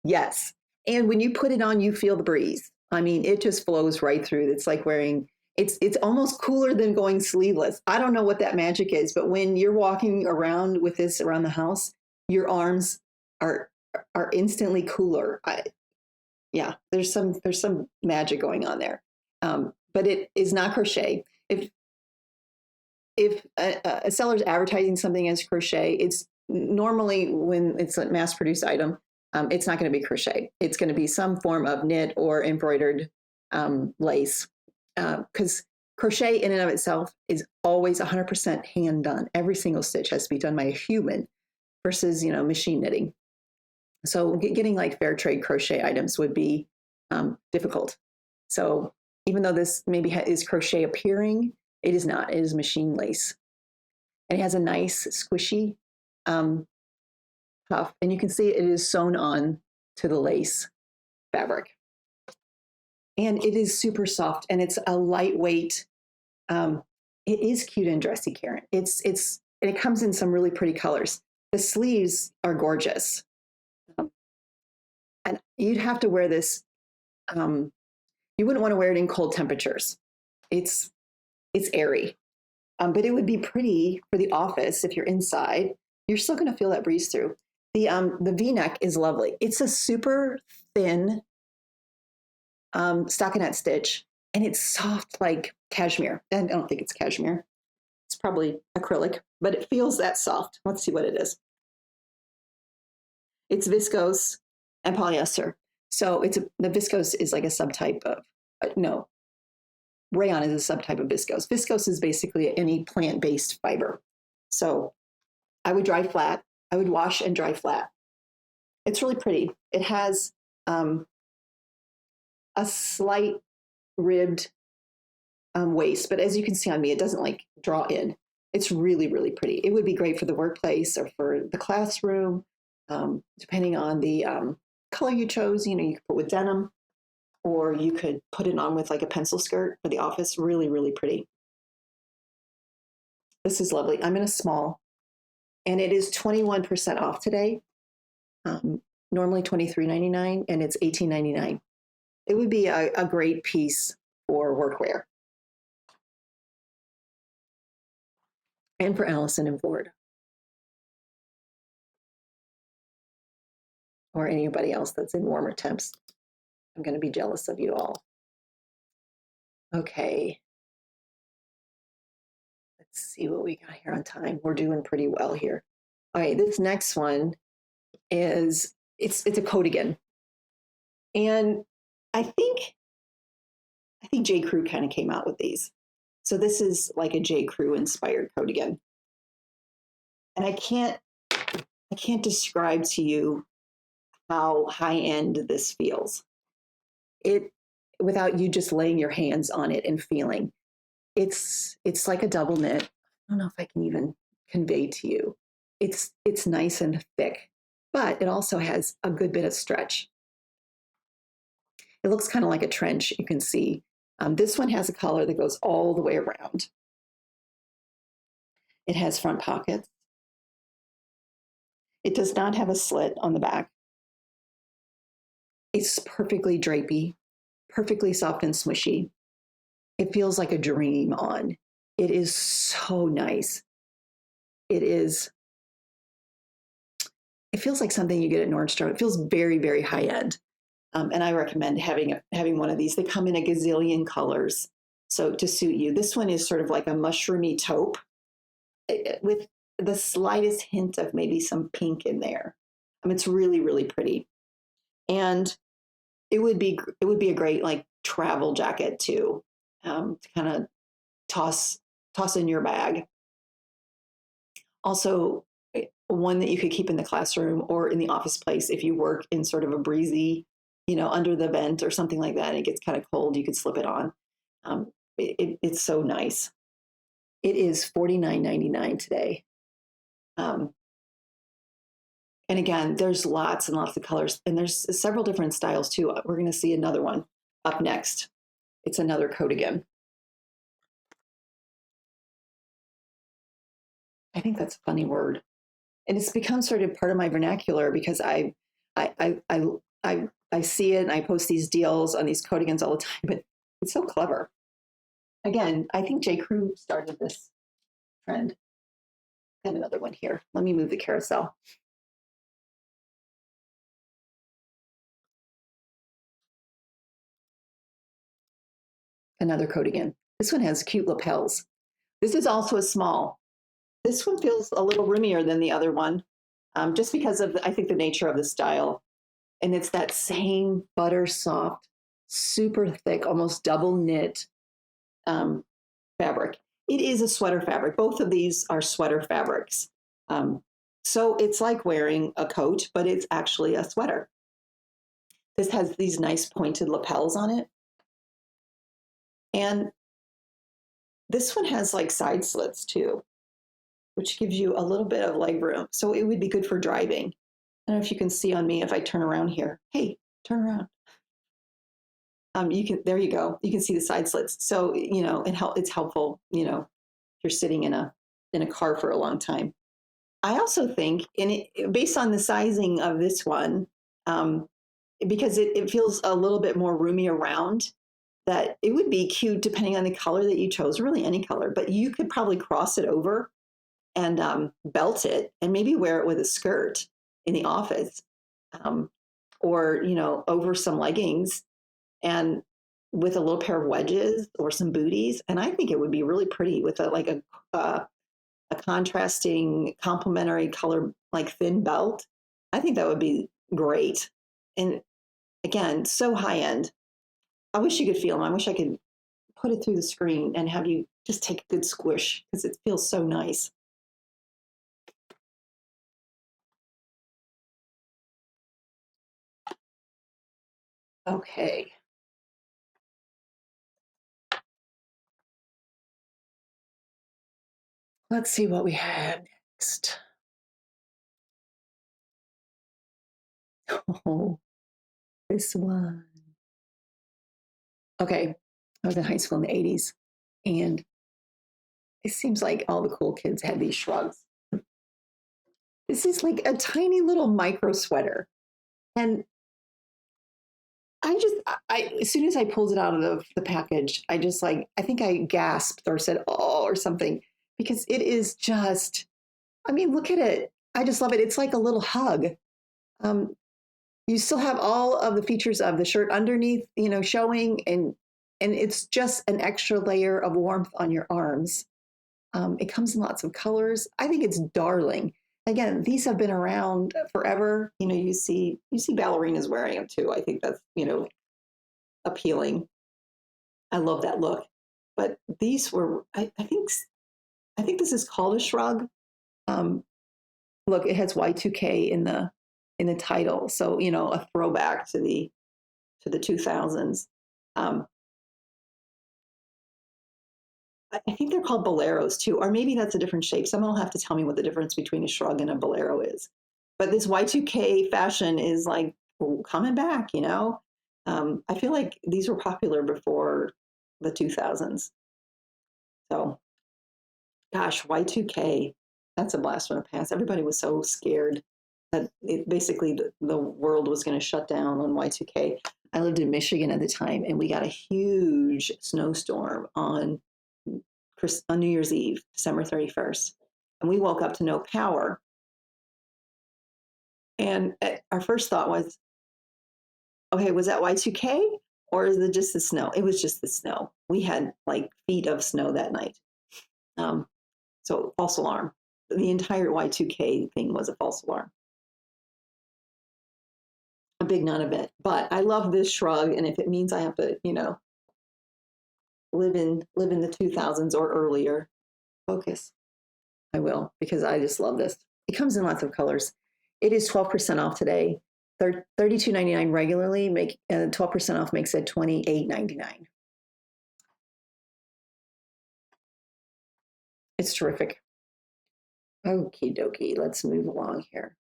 Yes. And when you put it on, you feel the breeze. I mean, it just flows right through. It's like wearing, it's almost cooler than going sleeveless. I don't know what that magic is, but when you're walking around with this around the house, your arms are are instantly cooler. Yeah, there's some magic going on there. But it is not crochet. If a seller's advertising something as crochet, it's normally when it's a mass produced item, it's not going to be crochet. It's going to be some form of knit or embroidered lace, because crochet in and of itself is always 100% hand done. Every single stitch has to be done by a human versus machine knitting. So getting like fair trade crochet items would be difficult. So even though this maybe is crochet appearing, it is not. It is machine lace. And it has a nice squishy puff. And you can see it is sewn on to the lace fabric. And it is super soft and it's a lightweight. It is cute and dressy, Karen. And it comes in some really pretty colors. The sleeves are gorgeous. And you'd have to wear this. You wouldn't want to wear it in cold temperatures. It's airy, but it would be pretty for the office if you're inside. You're still going to feel that breeze through. The V-neck is lovely. It's a super thin stockinette stitch, and it's soft like cashmere. And I don't think it's cashmere. It's probably acrylic, but it feels that soft. Let's see what it is. It's viscose and polyester. So the viscose is like a subtype of, no, rayon is a subtype of viscose. Viscose is basically any plant-based fiber. So I would dry flat. I would wash and dry flat. It's really pretty. It has a slight ribbed waist, but as you can see on me, it doesn't like draw in. It's really, really pretty. It would be great for the workplace or for the classroom, depending on the color you chose. You could put with denim, or you could put it on with like a pencil skirt for the office. Really, really pretty. This is lovely. I'm in a small, and it is 21% off today. Normally $23.99, and it's $18.99. It would be a great piece for workwear. And for Allison and Ford. Or anybody else that's in warmer temps. I'm going to be jealous of you all. Okay. Let's see what we got here on time. We're doing pretty well here. All right, this next one is, it's a coatigan. And I think J. Crew kind of came out with these. So this is like a J. Crew inspired coatigan. And I can't describe to you how high end this feels. It, without you just laying your hands on it and feeling. It's like a double knit. I don't know if I can even convey to you. It's nice and thick, but it also has a good bit of stretch. It looks kind of like a trench, you can see. This one has a collar that goes all the way around. It has front pockets. It does not have a slit on the back. It's perfectly drapey, perfectly soft and smushy. It feels like a dream on. It is so nice. It feels like something you get at Nordstrom. It feels very, very high end. And I recommend having one of these. They come in a gazillion colors, so to suit you. This one is sort of like a mushroomy taupe with the slightest hint of maybe some pink in there. It's really, really pretty. And it would be a great like travel jacket too, to kind of toss in your bag. Also, one that you could keep in the classroom or in the office place if you work in sort of a breezy, under the vent or something like that. And it gets kind of cold. You could slip it on. It's so nice. It is $49.99 today. And again, there's lots and lots of colors, and there's several different styles too. We're going to see another one up next. It's another coatigan. I think that's a funny word, and it's become sort of part of my vernacular because I I see it and I post these deals on these coatingans all the time, but it's so clever. Again, I think J. Crew started this trend. I have another one here. Let me move the carousel. Another coatigan. This one has cute lapels. This is also a small. This one feels a little roomier than the other one, just because of, I think, the nature of the style. And it's that same butter soft, super thick, almost double knit fabric. It is a sweater fabric. Both of these are sweater fabrics. So it's like wearing a coat, but it's actually a sweater. This has these nice pointed lapels on it. And this one has like side slits too, which gives you a little bit of leg room. So it would be good for driving. I don't know if you can see on me if I turn around here. Hey, turn around. You can, there you go. You can see the side slits. So, you know, it's helpful, you know, if you're sitting in a car for a long time. I also think, based on the sizing of this one, because it feels a little bit more roomy around, that it would be cute depending on the color that you chose, really any color, but you could probably cross it over and belt it and maybe wear it with a skirt in the office, or, you know, over some leggings and with a little pair of wedges or some booties. And I think it would be really pretty with a contrasting complementary color, like thin belt. I think that would be great. And again, so high end. I wish you could feel them. I wish I could put it through the screen and have you just take a good squish because it feels so nice. Okay. Let's see what we have next. Oh, this one. Okay. I was in high school in the 80s, and it seems like all the cool kids had these shrugs. This is like a tiny little micro sweater. And as soon as I pulled it out of the package, I just like, I think I gasped or said, oh, or something, because it is just, I mean, look at it. I just love it. It's like a little hug. You still have all of the features of the shirt underneath, you know, showing, and it's just an extra layer of warmth on your arms. It comes in lots of colors. I think it's darling. Again, these have been around forever. You know, you see ballerinas wearing them too. I think that's, you know, appealing. I love that look. But these were, I think this is called a shrug. Look, it has Y2K in the title, so you know, a throwback to the 2000s. I think they're called boleros too, or maybe that's a different shape. Someone will have to tell me what the difference between a shrug and a bolero is. But this Y2K fashion is like coming back, you know? I feel like these were popular before the 2000s. So, gosh, Y2K, that's a blast from the past. Everybody was so scared that basically the world was going to shut down on Y2K. I lived in Michigan at the time, and we got a huge snowstorm on New Year's Eve, December 31st. And we woke up to no power. And our first thought was, okay, was that Y2K or is it just the snow? It was just the snow. We had like feet of snow that night. So false alarm. The entire Y2K thing was a false alarm. A big non-event. But I love this shrug. And if it means I have to, you know, live in the 2000s or earlier, focus. I will, because I just love this. It comes in lots of colors. It is 12% off today. $32.99 regularly. 12% off makes it $28.99. It's terrific. Okie dokie. Let's move along here.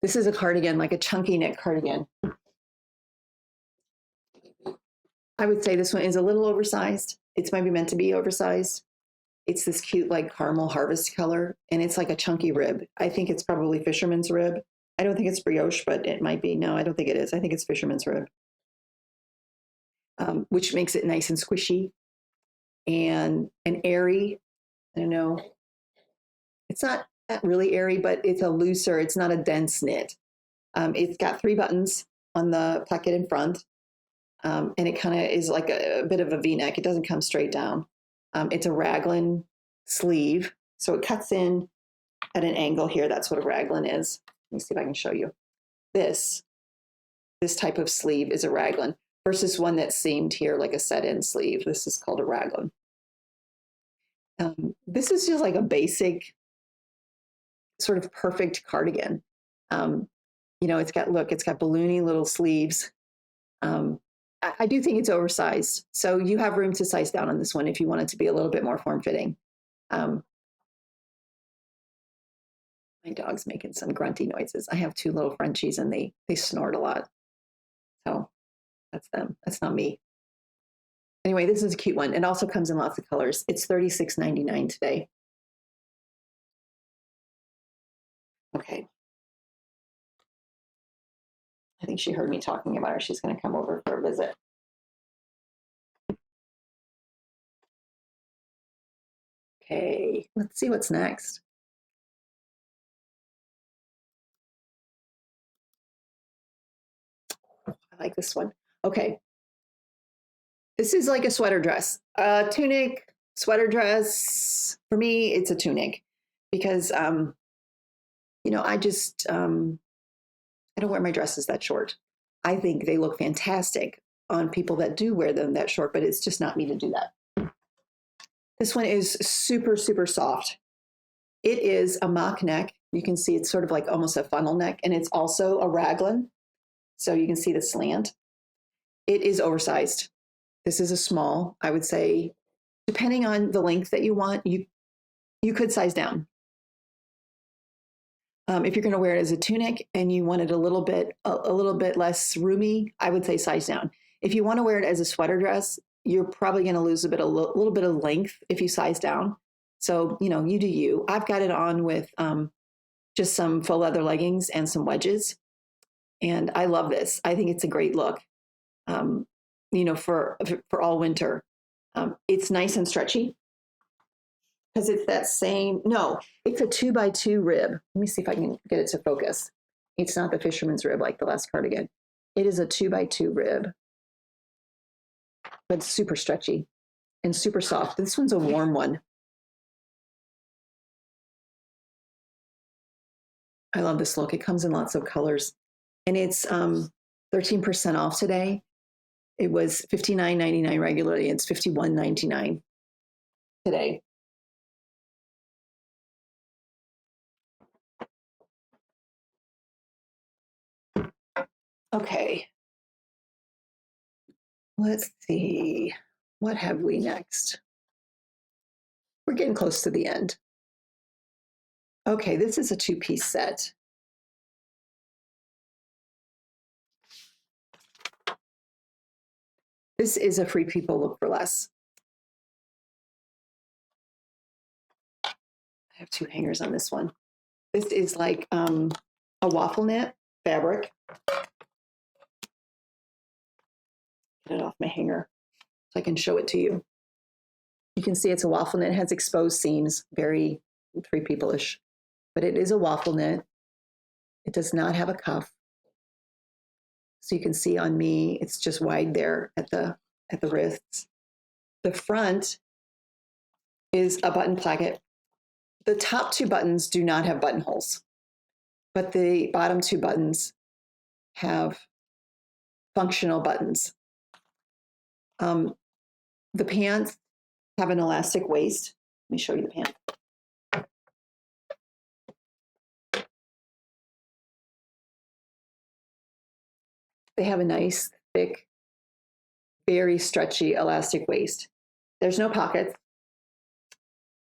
This is a cardigan, like a chunky knit cardigan. I would say this one is a little oversized. It's maybe meant to be oversized. It's this cute, like caramel harvest color, and it's like a chunky rib. I think it's probably fisherman's rib. I don't think it's brioche, but it might be. No, I don't think it is. I think it's fisherman's rib, which makes it nice and squishy and airy. I don't know. It's not really airy, but it's a looser. It's not a dense knit. It's got 3 buttons on the placket in front, and it kind of is like a bit of a V-neck. It doesn't come straight down. It's a raglan sleeve, so it cuts in at an angle here. That's what a raglan is. Let me see if I can show you. This type of sleeve is a raglan versus one that's seamed here like a set-in sleeve. This is called a raglan. This is just like a basic, sort of perfect cardigan. It's got balloony little sleeves. I do think it's oversized, so you have room to size down on this one if you want it to be a little bit more form-fitting. My dog's making some grunty noises. I have 2 little Frenchies, and they snort a lot. So that's them. That's not me. Anyway, this is a cute one. It also comes in lots of colors. It's $36.99 today. Okay. I think she heard me talking about her. She's going to come over for a visit. Okay, let's see what's next. I like this one. Okay. This is like a sweater dress. Tunic, sweater dress. For me, it's a tunic because, I don't wear my dresses that short. I think they look fantastic on people that do wear them that short, but it's just not me to do that. This one is super, super soft. It is a mock neck. You can see it's sort of like almost a funnel neck, and it's also a raglan. So you can see the slant. It is oversized. This is a small. I would say, depending on the length that you want, you could size down. If you're going to wear it as a tunic and you want it a little bit less roomy, I would say size down. If you want to wear it as a sweater dress, you're probably going to lose a little bit of length if you size down. So, you do you. I've got it on with just some faux leather leggings and some wedges. And I love this. I think it's a great look, for all winter. It's nice and stretchy because it's that same, no, it's a 2x2 rib. Let me see if I can get it to focus. It's not the fisherman's rib like the last cardigan. It is a 2x2 rib, but super stretchy and super soft. This one's a warm one. I love this look. It comes in lots of colors, and it's 13% off today. It was $59.99 regularly. It's $51.99 today. Okay. Let's see. What have we next? We're getting close to the end. Okay, this is a 2-piece set. This is a Free People Look for Less. I have 2 hangers on this one. This is like a waffle knit fabric. Get it off my hanger so I can show it to you. You can see it's a waffle knit. It has exposed seams, very Free People-ish, but it is a waffle knit. It does not have a cuff. So you can see on me, it's just wide there at the wrists. The front is a button placket. The top 2 buttons do not have buttonholes, but the bottom 2 buttons have functional buttons. The pants have an elastic waist. Let me show you the pant. They have a nice, thick, very stretchy elastic waist. There's no pockets.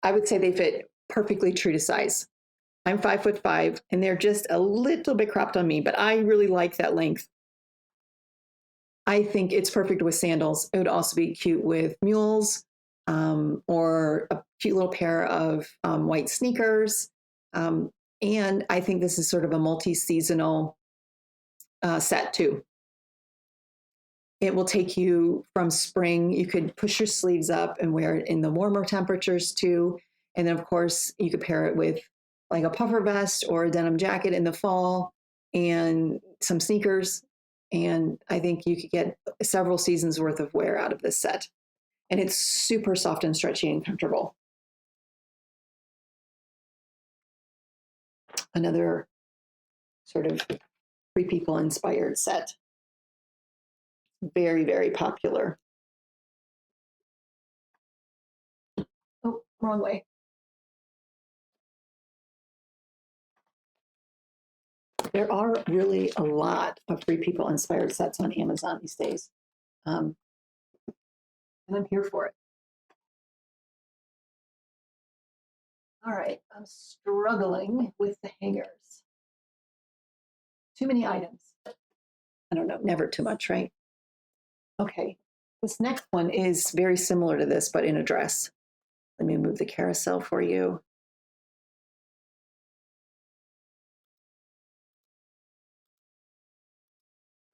I would say they fit perfectly true to size. I'm 5'5", and they're just a little bit cropped on me, but I really like that length. I think it's perfect with sandals. It would also be cute with mules or a cute little pair of white sneakers. And I think this is sort of a multi-seasonal set too. It will take you from spring. You could push your sleeves up and wear it in the warmer temperatures too. And then, of course, you could pair it with like a puffer vest or a denim jacket in the fall and some sneakers. And I think you could get several seasons worth of wear out of this set. And it's super soft and stretchy and comfortable. Another sort of Free People inspired set. Very, very popular. Oh, wrong way. There are really a lot of Free People inspired sets on Amazon these days. And I'm here for it. All right, I'm struggling with the hangers. Too many items. I don't know, never too much, right? Okay, this next one is very similar to this, but in a dress. Let me move the carousel for you.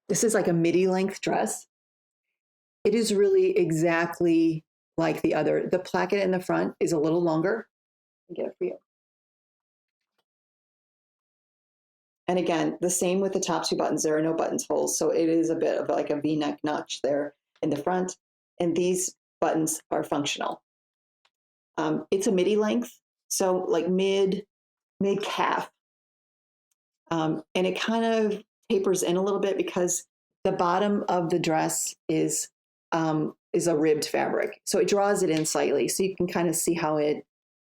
This is like a midi length dress. It is really exactly like the other. The placket in the front is a little longer. I'll get it for you. And again, the same with the top two buttons. There are no buttonholes, so it is a bit of like a V-neck notch there in the front. And these buttons are functional. It's a midi length, so like mid calf. And it kind of tapers in a little bit because the bottom of the dress is a ribbed fabric. So it draws it in slightly. So you can kind of see how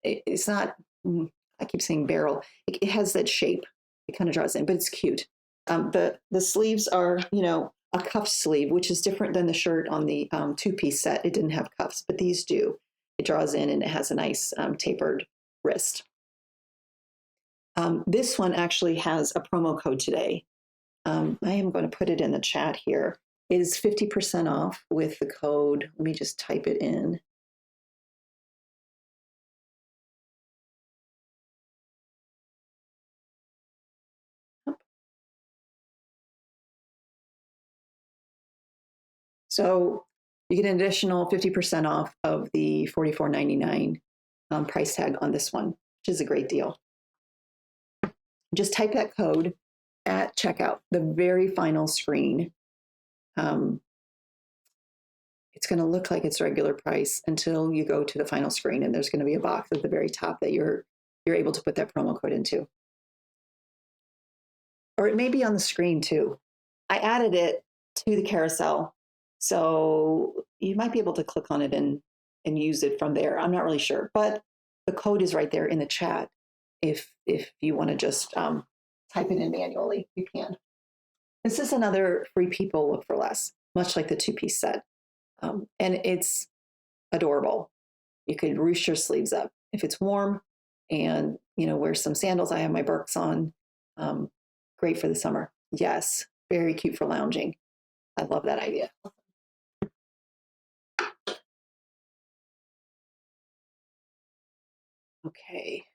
it's not, I keep saying barrel. It has that shape. It kind of draws in, but it's cute. The sleeves are, a cuff sleeve, which is different than the shirt on the two-piece set. It didn't have cuffs, but these do. It draws in and it has a nice tapered wrist. This one actually has a promo code today. I am going to put it in the chat here. It is 50% off with the code. Let me just type it in. So you get an additional 50% off of the $44.99 price tag on this one, which is a great deal. Just type that code at checkout, the very final screen. It's going to look like it's regular price until you go to the final screen, and there's going to be a box at the very top that you're able to put that promo code into. Or it may be on the screen too. I added it to the carousel, so you might be able to click on it and use it from there. I'm not really sure, but the code is right there in the chat. If you want to just type it in manually, you can. This is another Free People Look for Less, much like the two-piece set. And it's adorable. You could ruche your sleeves up if it's warm and, wear some sandals. I have my Birks on. Great for the summer. Yes, very cute for lounging. I love that idea. Okay.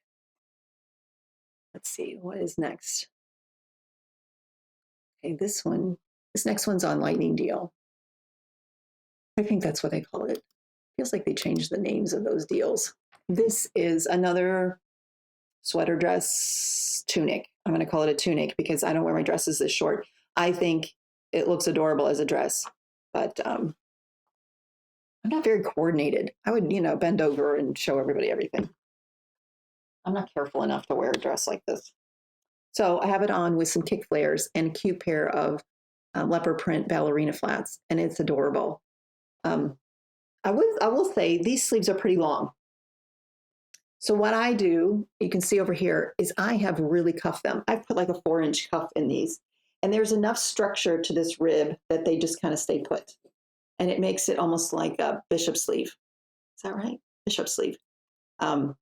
Let's see, what is next? Okay, this next one's on Lightning Deal. I think that's what they call it. Feels like they changed the names of those deals. This is another sweater dress tunic. I'm going to call it a tunic because I don't wear my dresses this short. I think it looks adorable as a dress, but I'm not very coordinated. I would, bend over and show everybody everything. I'm not careful enough to wear a dress like this. So I have it on with some kick flares and a cute pair of leopard print ballerina flats, and it's adorable. I will say these sleeves are pretty long. So what I do, you can see over here, is I have really cuffed them. I've put like a 4-inch cuff in these, and there's enough structure to this rib that they just kind of stay put. And it makes it almost like a bishop sleeve. Is that right? Bishop sleeve. And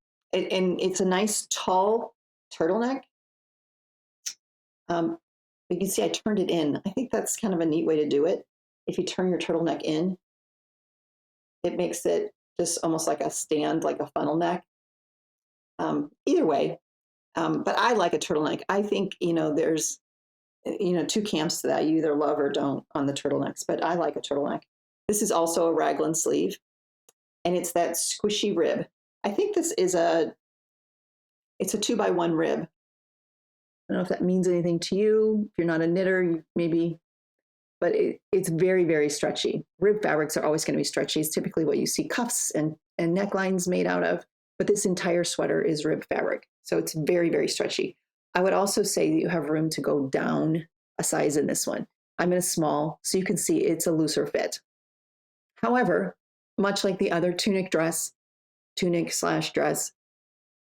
it's a nice tall turtleneck. You can see I turned it in. I think that's kind of a neat way to do it. If you turn your turtleneck in, it makes it just almost like a stand, like a funnel neck. Either way, but I like a turtleneck. I think, there's, two camps to that. You either love or don't on the turtlenecks, but I like a turtleneck. This is also a raglan sleeve, and it's that squishy rib. I think this is it's a 2x1 rib. I don't know if that means anything to you. If you're not a knitter, maybe, but it's very, very stretchy. Rib fabrics are always going to be stretchy. It's typically what you see cuffs and necklines made out of, but this entire sweater is rib fabric. So it's very, very stretchy. I would also say that you have room to go down a size in this one. I'm in a small, so you can see it's a looser fit. However, much like the other tunic/dress,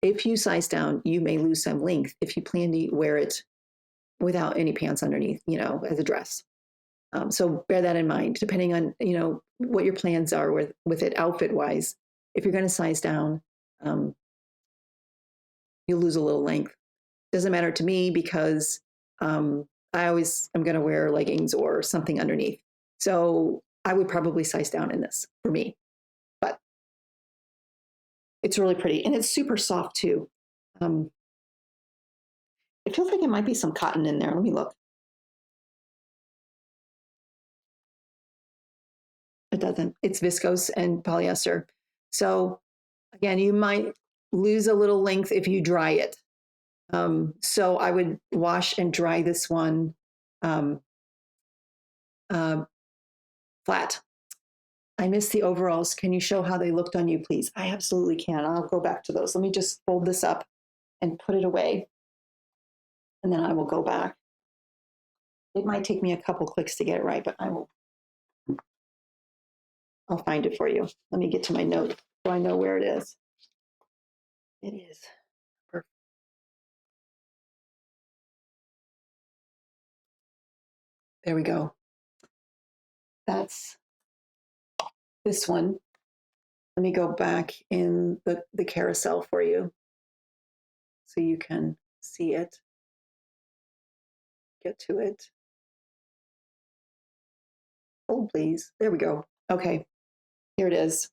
if you size down, you may lose some length if you plan to wear it without any pants underneath, as a dress. So bear that in mind, depending on, what your plans are with it outfit-wise. If you're going to size down, you'll lose a little length. Doesn't matter to me because I always am going to wear leggings or something underneath. So I would probably size down in this for me. But it's really pretty, and it's super soft too. It feels like it might be some cotton in there. Let me look. It doesn't. It's viscose and polyester. So again, you might lose a little length if you dry it. So I would wash and dry this one flat. I miss the overalls. Can you show how they looked on you, please? I absolutely can. I'll go back to those. Let me just fold this up and put it away, and then I will go back. It might take me a couple clicks to get it right, but I'll find it for you. Let me get to my note so I know where it is. It is perfect. There we go. That's this one. Let me go back in the carousel for you so you can see it. Get to it. Hold, please. There we go. Okay, here it is.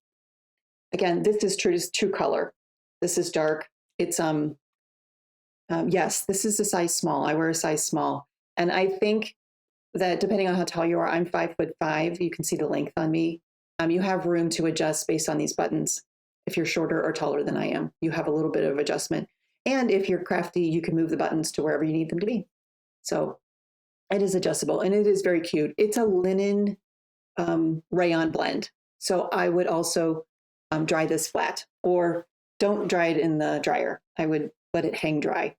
Again, this is true color. This is dark. It's yes, this is a size small. I wear a size small, and I think that depending on how tall you are, I'm 5'5". You can see the length on me. You have room to adjust based on these buttons. If you're shorter or taller than I am, you have a little bit of adjustment. And if you're crafty, you can move the buttons to wherever you need them to be. So it is adjustable, and it is very cute. It's a linen rayon blend. So I would also dry this flat, or don't dry it in the dryer. I would let it hang dry.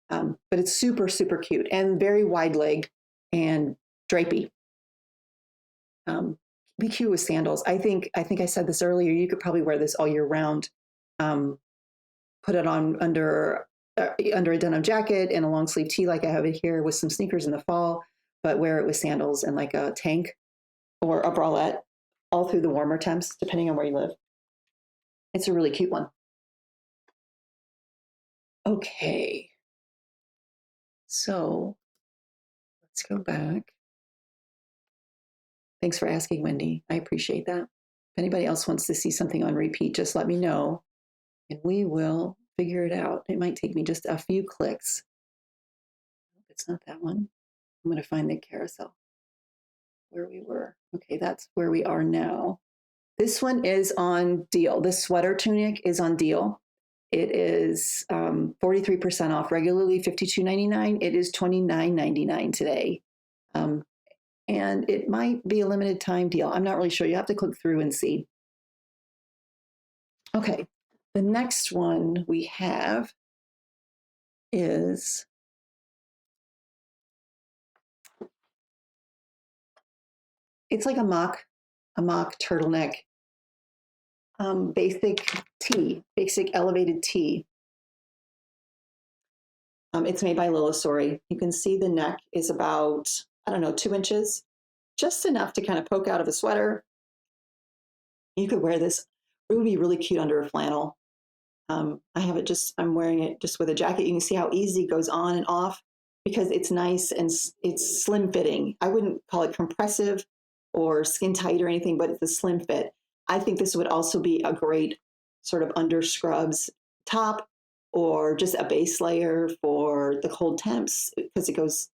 But it's super, super cute and very wide leg and drapey. Be cute with sandals. I think I said this earlier. You could probably wear this all year round. Put it on under a denim jacket and a long sleeve tee like I have it here with some sneakers in the fall, but wear it with sandals and like a tank or a bralette all through the warmer temps, depending on where you live. It's a really cute one. Okay. So let's go back. Thanks for asking, Wendy. I appreciate that. If anybody else wants to see something on repeat, just let me know and we will figure it out. It might take me just a few clicks. It's not that one. I'm going to find the carousel where we were. Okay, that's where we are now. This one is on deal. This sweater tunic is on deal. It is 43% off, regularly $52.99. It is $29.99 today. And it might be a limited time deal. I'm not really sure. You have to click through and see. Okay, the next one we have is it's like a mock turtleneck, basic elevated tee. It's made by Lilisori. You can see the neck is about, I don't know, 2 inches, just enough to kind of poke out of a sweater. You could wear this. It would be really cute under a flannel. I'm wearing it just with a jacket. You can see how easy it goes on and off because it's nice and it's slim fitting. I wouldn't call it compressive or skin tight or anything, but it's a slim fit. I think this would also be a great sort of under scrubs top, or just a base layer for the cold temps, because it goes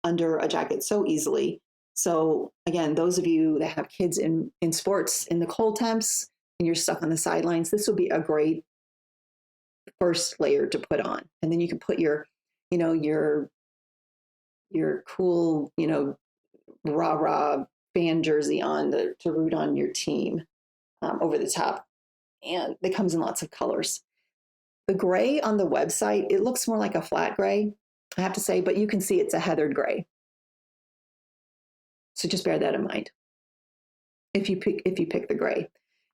under a jacket so easily. So again, those of you that have kids in sports in the cold temps and you're stuck on the sidelines, this would be a great first layer to put on. And then you can put your, you know, your cool, you know, rah fan jersey on to root on your team over the top. And it comes in lots of colors. The gray on the website, it looks more like a flat gray, I have to say, but you can see it's a heathered gray. So just bear that in mind if you pick the gray.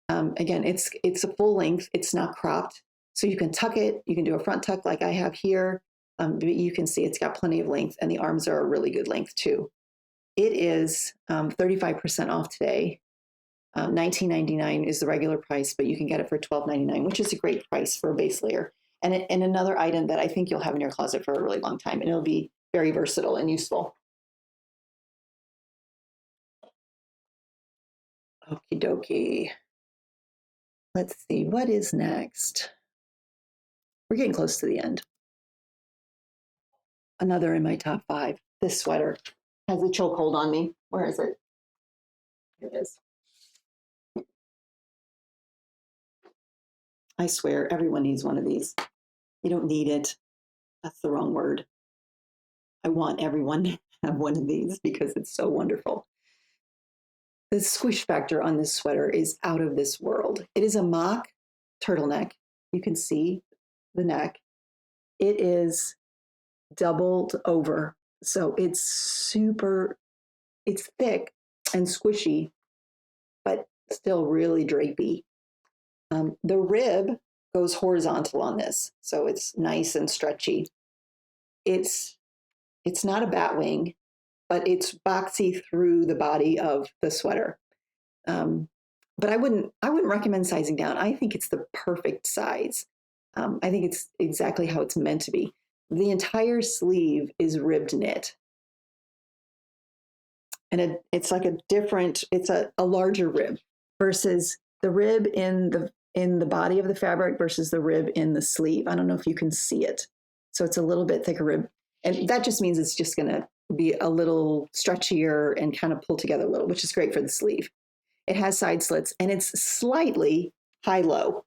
Again, it's a full length. It's not cropped, so you can tuck it. You can do a front tuck like I have here, but you can see it's got plenty of length, and the arms are a really good length too. It is 35% off today. $19.99 is the regular price, but you can get it for $12.99, which is a great price for a base layer. And another item that I think you'll have in your closet for a really long time, and it'll be very versatile and useful. Okie dokie. Let's see, what is next? We're getting close to the end. Another in my top 5. This sweater has a chokehold on me. Where is it? Here it is. I swear, everyone needs one of these. You don't need it. That's the wrong word. I want everyone to have one of these because it's so wonderful. The squish factor on this sweater is out of this world. It is a mock turtleneck. You can see the neck. It is doubled over. So it's thick and squishy, but still really drapey. The rib goes horizontal on this, so it's nice and stretchy. It's not a bat wing, but it's boxy through the body of the sweater. But I wouldn't recommend sizing down. I think it's the perfect size. I think it's exactly how it's meant to be. The entire sleeve is ribbed knit. And it's like it's a larger rib versus the rib in the body of the fabric versus the rib in the sleeve. I don't know if you can see it. So it's a little bit thicker rib. And that just means it's just going to be a little stretchier and kind of pull together a little, which is great for the sleeve. It has side slits and it's slightly high-low.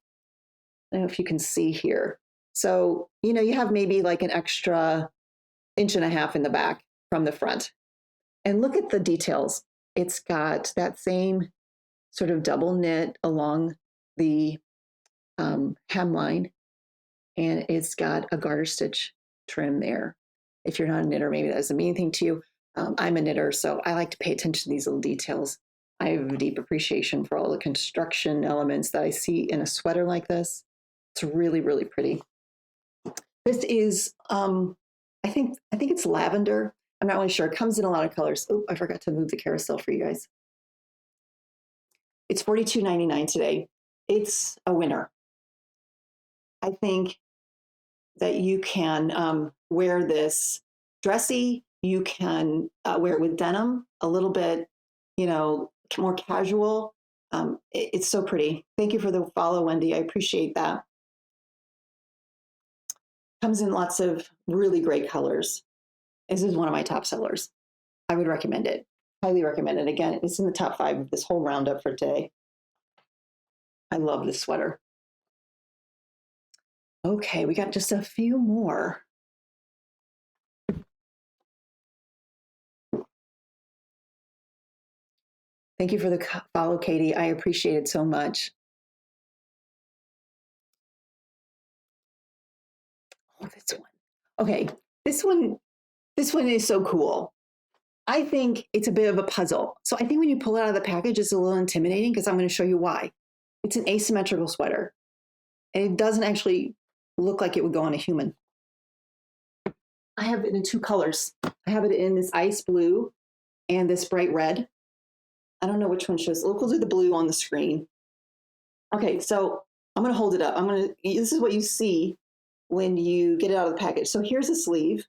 I don't know if you can see here. So, you know, you have maybe like an extra 1.5 inches in the back from the front. And look at the details. It's got that same sort of double knit along the hemline, and it's got a garter stitch trim there. If you're not a knitter, maybe that doesn't mean anything to you. I'm a knitter, so I like to pay attention to these little details. I have a deep appreciation for all the construction elements that I see in a sweater like this. It's really, really pretty. This is, I think it's lavender. I'm not really sure. It comes in a lot of colors. Oh, I forgot to move the carousel for you guys. It's $42.99 today. It's a winner. I think that you can wear this dressy. You can wear it with denim, a little bit, you know, more casual. It's so pretty. Thank you for the follow, Wendy. I appreciate that. Comes in lots of really great colors. This is one of my top sellers. I would recommend it. Highly recommend it. Again, it's in the top 5 of this whole roundup for today. I love this sweater. Okay, we got just a few more. Thank you for the follow, Katie. I appreciate it so much. Oh, this one. Okay, this one is so cool. I think it's a bit of a puzzle. So I think when you pull it out of the package, it's a little intimidating because I'm going to show you why. It's an asymmetrical sweater, and it doesn't actually look like it would go on a human. I have it in 2 colors. I have it in this ice blue and this bright red. I don't know which one shows. We'll do the blue on the screen. Okay, so I'm going to hold it up. This is what you see when you get it out of the package. So here's a sleeve.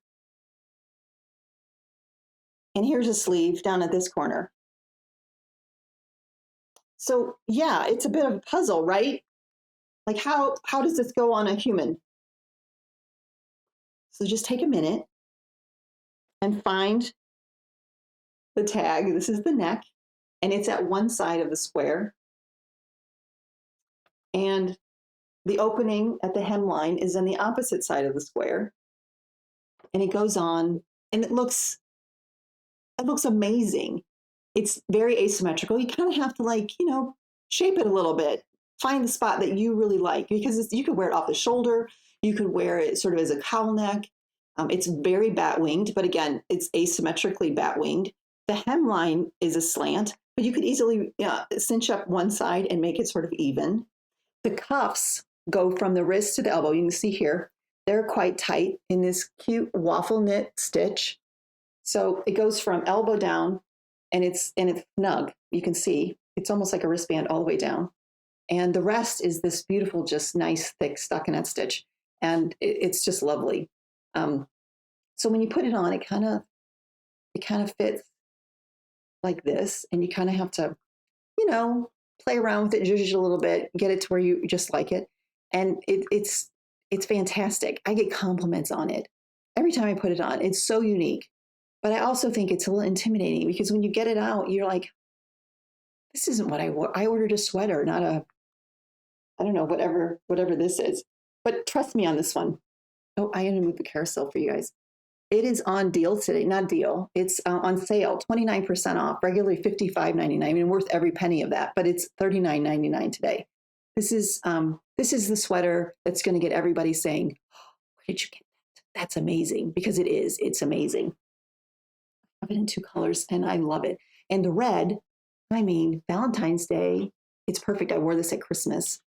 And here's a sleeve down at this corner. So yeah, it's a bit of a puzzle, right? Like how does this go on a human? So just take a minute and find the tag. This is the neck, and it's at one side of the square. And the opening at the hemline is on the opposite side of the square. And it goes on, and it looks amazing. It's very asymmetrical. You kind of have to shape it a little bit, find the spot that you really like, because you could wear it off the shoulder. You could wear it sort of as a cowl neck. It's very bat winged, but again, it's asymmetrically bat winged. The hemline is a slant, but you could easily cinch up one side and make it sort of even. The cuffs go from the wrist to the elbow. You can see here, they're quite tight in this cute waffle knit stitch. So it goes from elbow down, and it's snug. You can see it's almost like a wristband all the way down. And the rest is this beautiful, just nice, thick stockinette stitch. And it's just lovely. So when you put it on, it kind of fits like this, and you kind of have to, play around with it, zhuzh it a little bit, get it to where you just like it. And it's fantastic. I get compliments on it every time I put it on. It's so unique. But I also think it's a little intimidating, because when you get it out, you're like, this isn't what I wore. I ordered a sweater, not I don't know, whatever this is. But trust me on this one. Oh, I had to move the carousel for you guys. It is on deal today, not deal. It's on sale, 29% off, regularly $55.99. I mean, worth every penny of that, but it's $39.99 today. This is the sweater that's going to get everybody saying, oh, where did you get that? That's amazing, because it's amazing. I have it in 2 colors, and I love it. And the red, I mean, Valentine's Day, it's perfect. I wore this at Christmas,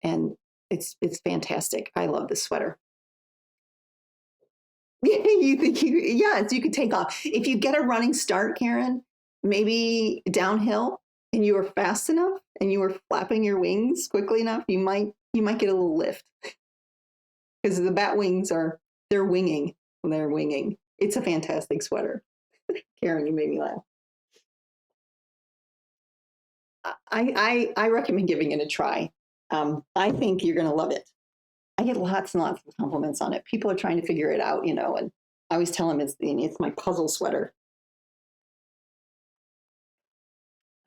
and it's fantastic. I love this sweater. You think yes, you could take off. If you get a running start, Karen, maybe downhill, and you were fast enough and you were flapping your wings quickly enough, you might get a little lift, because the bat wings they're winging. They're winging. It's a fantastic sweater. Karen, you made me laugh. I recommend giving it a try. I think you're going to love it. I get lots and lots of compliments on it. People are trying to figure it out, and I always tell them it's my puzzle sweater.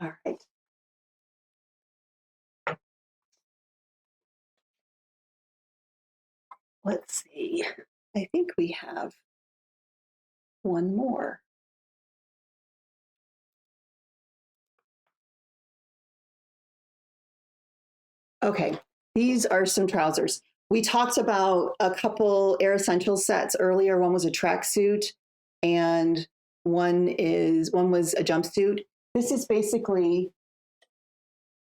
All right. Let's see. I think we have one more. Okay, these are some trousers. We talked about a couple Air Essentials sets earlier. One was a tracksuit, and one was a jumpsuit. This is basically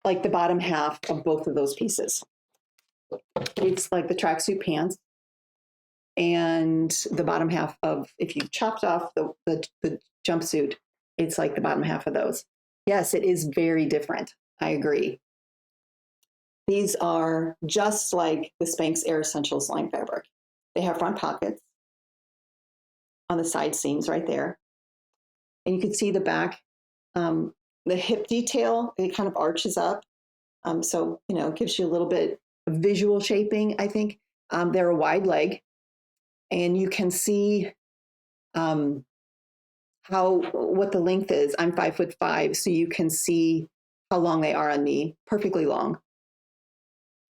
like the bottom half of both of those pieces. It's like the tracksuit pants, and the bottom half of, if you chopped off the jumpsuit, it's like the bottom half of those. Yes, it is very different. I agree. These are just like the Spanx Air Essentials line fabric. They have front pockets on the side seams right there. And you can see the back, the hip detail, it kind of arches up. So, it gives you a little bit of visual shaping, I think. They're a wide leg, and you can see what the length is. I'm 5'5", so you can see how long they are on me, perfectly long.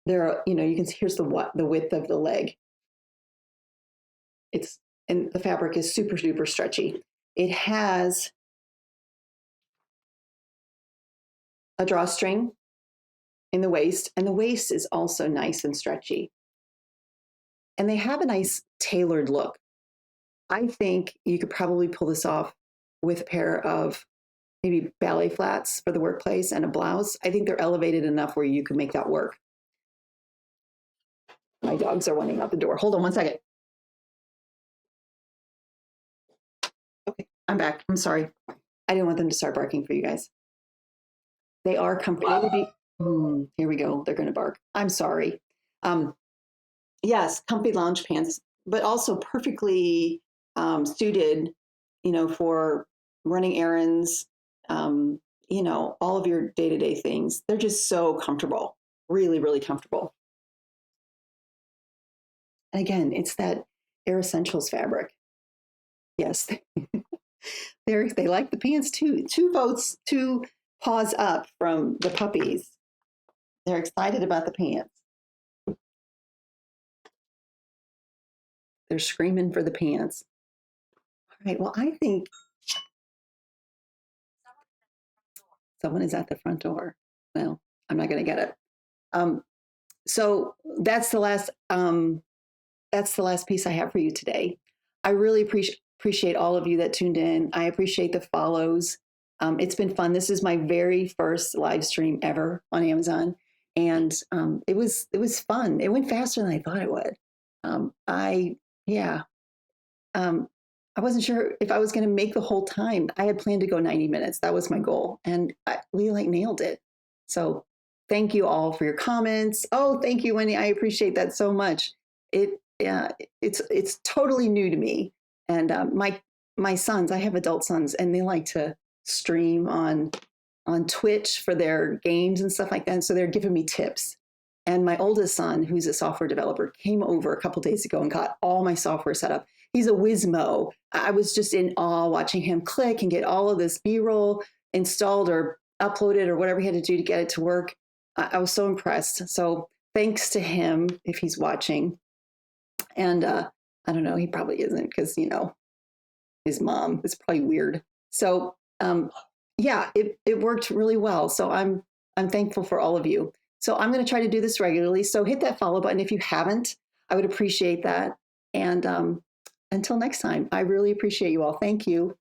There, you can see, here's the width of the leg. And the fabric is super, super stretchy. It has a drawstring in the waist, and the waist is also nice and stretchy. And they have a nice tailored look. I think you could probably pull this off with a pair of maybe ballet flats for the workplace and a blouse. I think they're elevated enough where you can make that work. My dogs are running out the door. Hold on one second. Okay, I'm back. I'm sorry. I didn't want them to start barking for you guys. They are comfy. They would be, here we go. They're going to bark. I'm sorry. Yes, comfy lounge pants, but also perfectly suited, for running errands, all of your day-to-day things. They're just so comfortable, really, really comfortable. And again, it's that Air Essentials fabric. Yes, they like the pants too. Two votes, two paws up from the puppies. They're excited about the pants. They're screaming for the pants. All right. Well, I think someone is at the front door. Well, I'm not going to get it. So that's the last. That's the last piece I have for you today. I really appreciate all of you that tuned in. I appreciate the follows. It's been fun. This is my very first live stream ever on Amazon, and it was fun. It went faster than I thought it would. I yeah. I wasn't sure if I was going to make the whole time. I had planned to go 90 minutes. That was my goal, and we like nailed it. So thank you all for your comments. Oh, thank you, Wendy. I appreciate that so much. It it's totally new to me, and my sons. I have adult sons, and they like to stream on Twitch for their games and stuff like that. And so they're giving me tips. And my oldest son, who's a software developer, came over a couple days ago and got all my software set up. He's a whizmo. I was just in awe watching him click and get all of this B-roll installed or uploaded or whatever he had to do to get it to work. I was so impressed. So thanks to him if he's watching. And I don't know, he probably isn't because, his mom is probably weird. So yeah, it worked really well. So I'm thankful for all of you. So I'm going to try to do this regularly. So hit that follow button if you haven't. I would appreciate that. And until next time, I really appreciate you all. Thank you.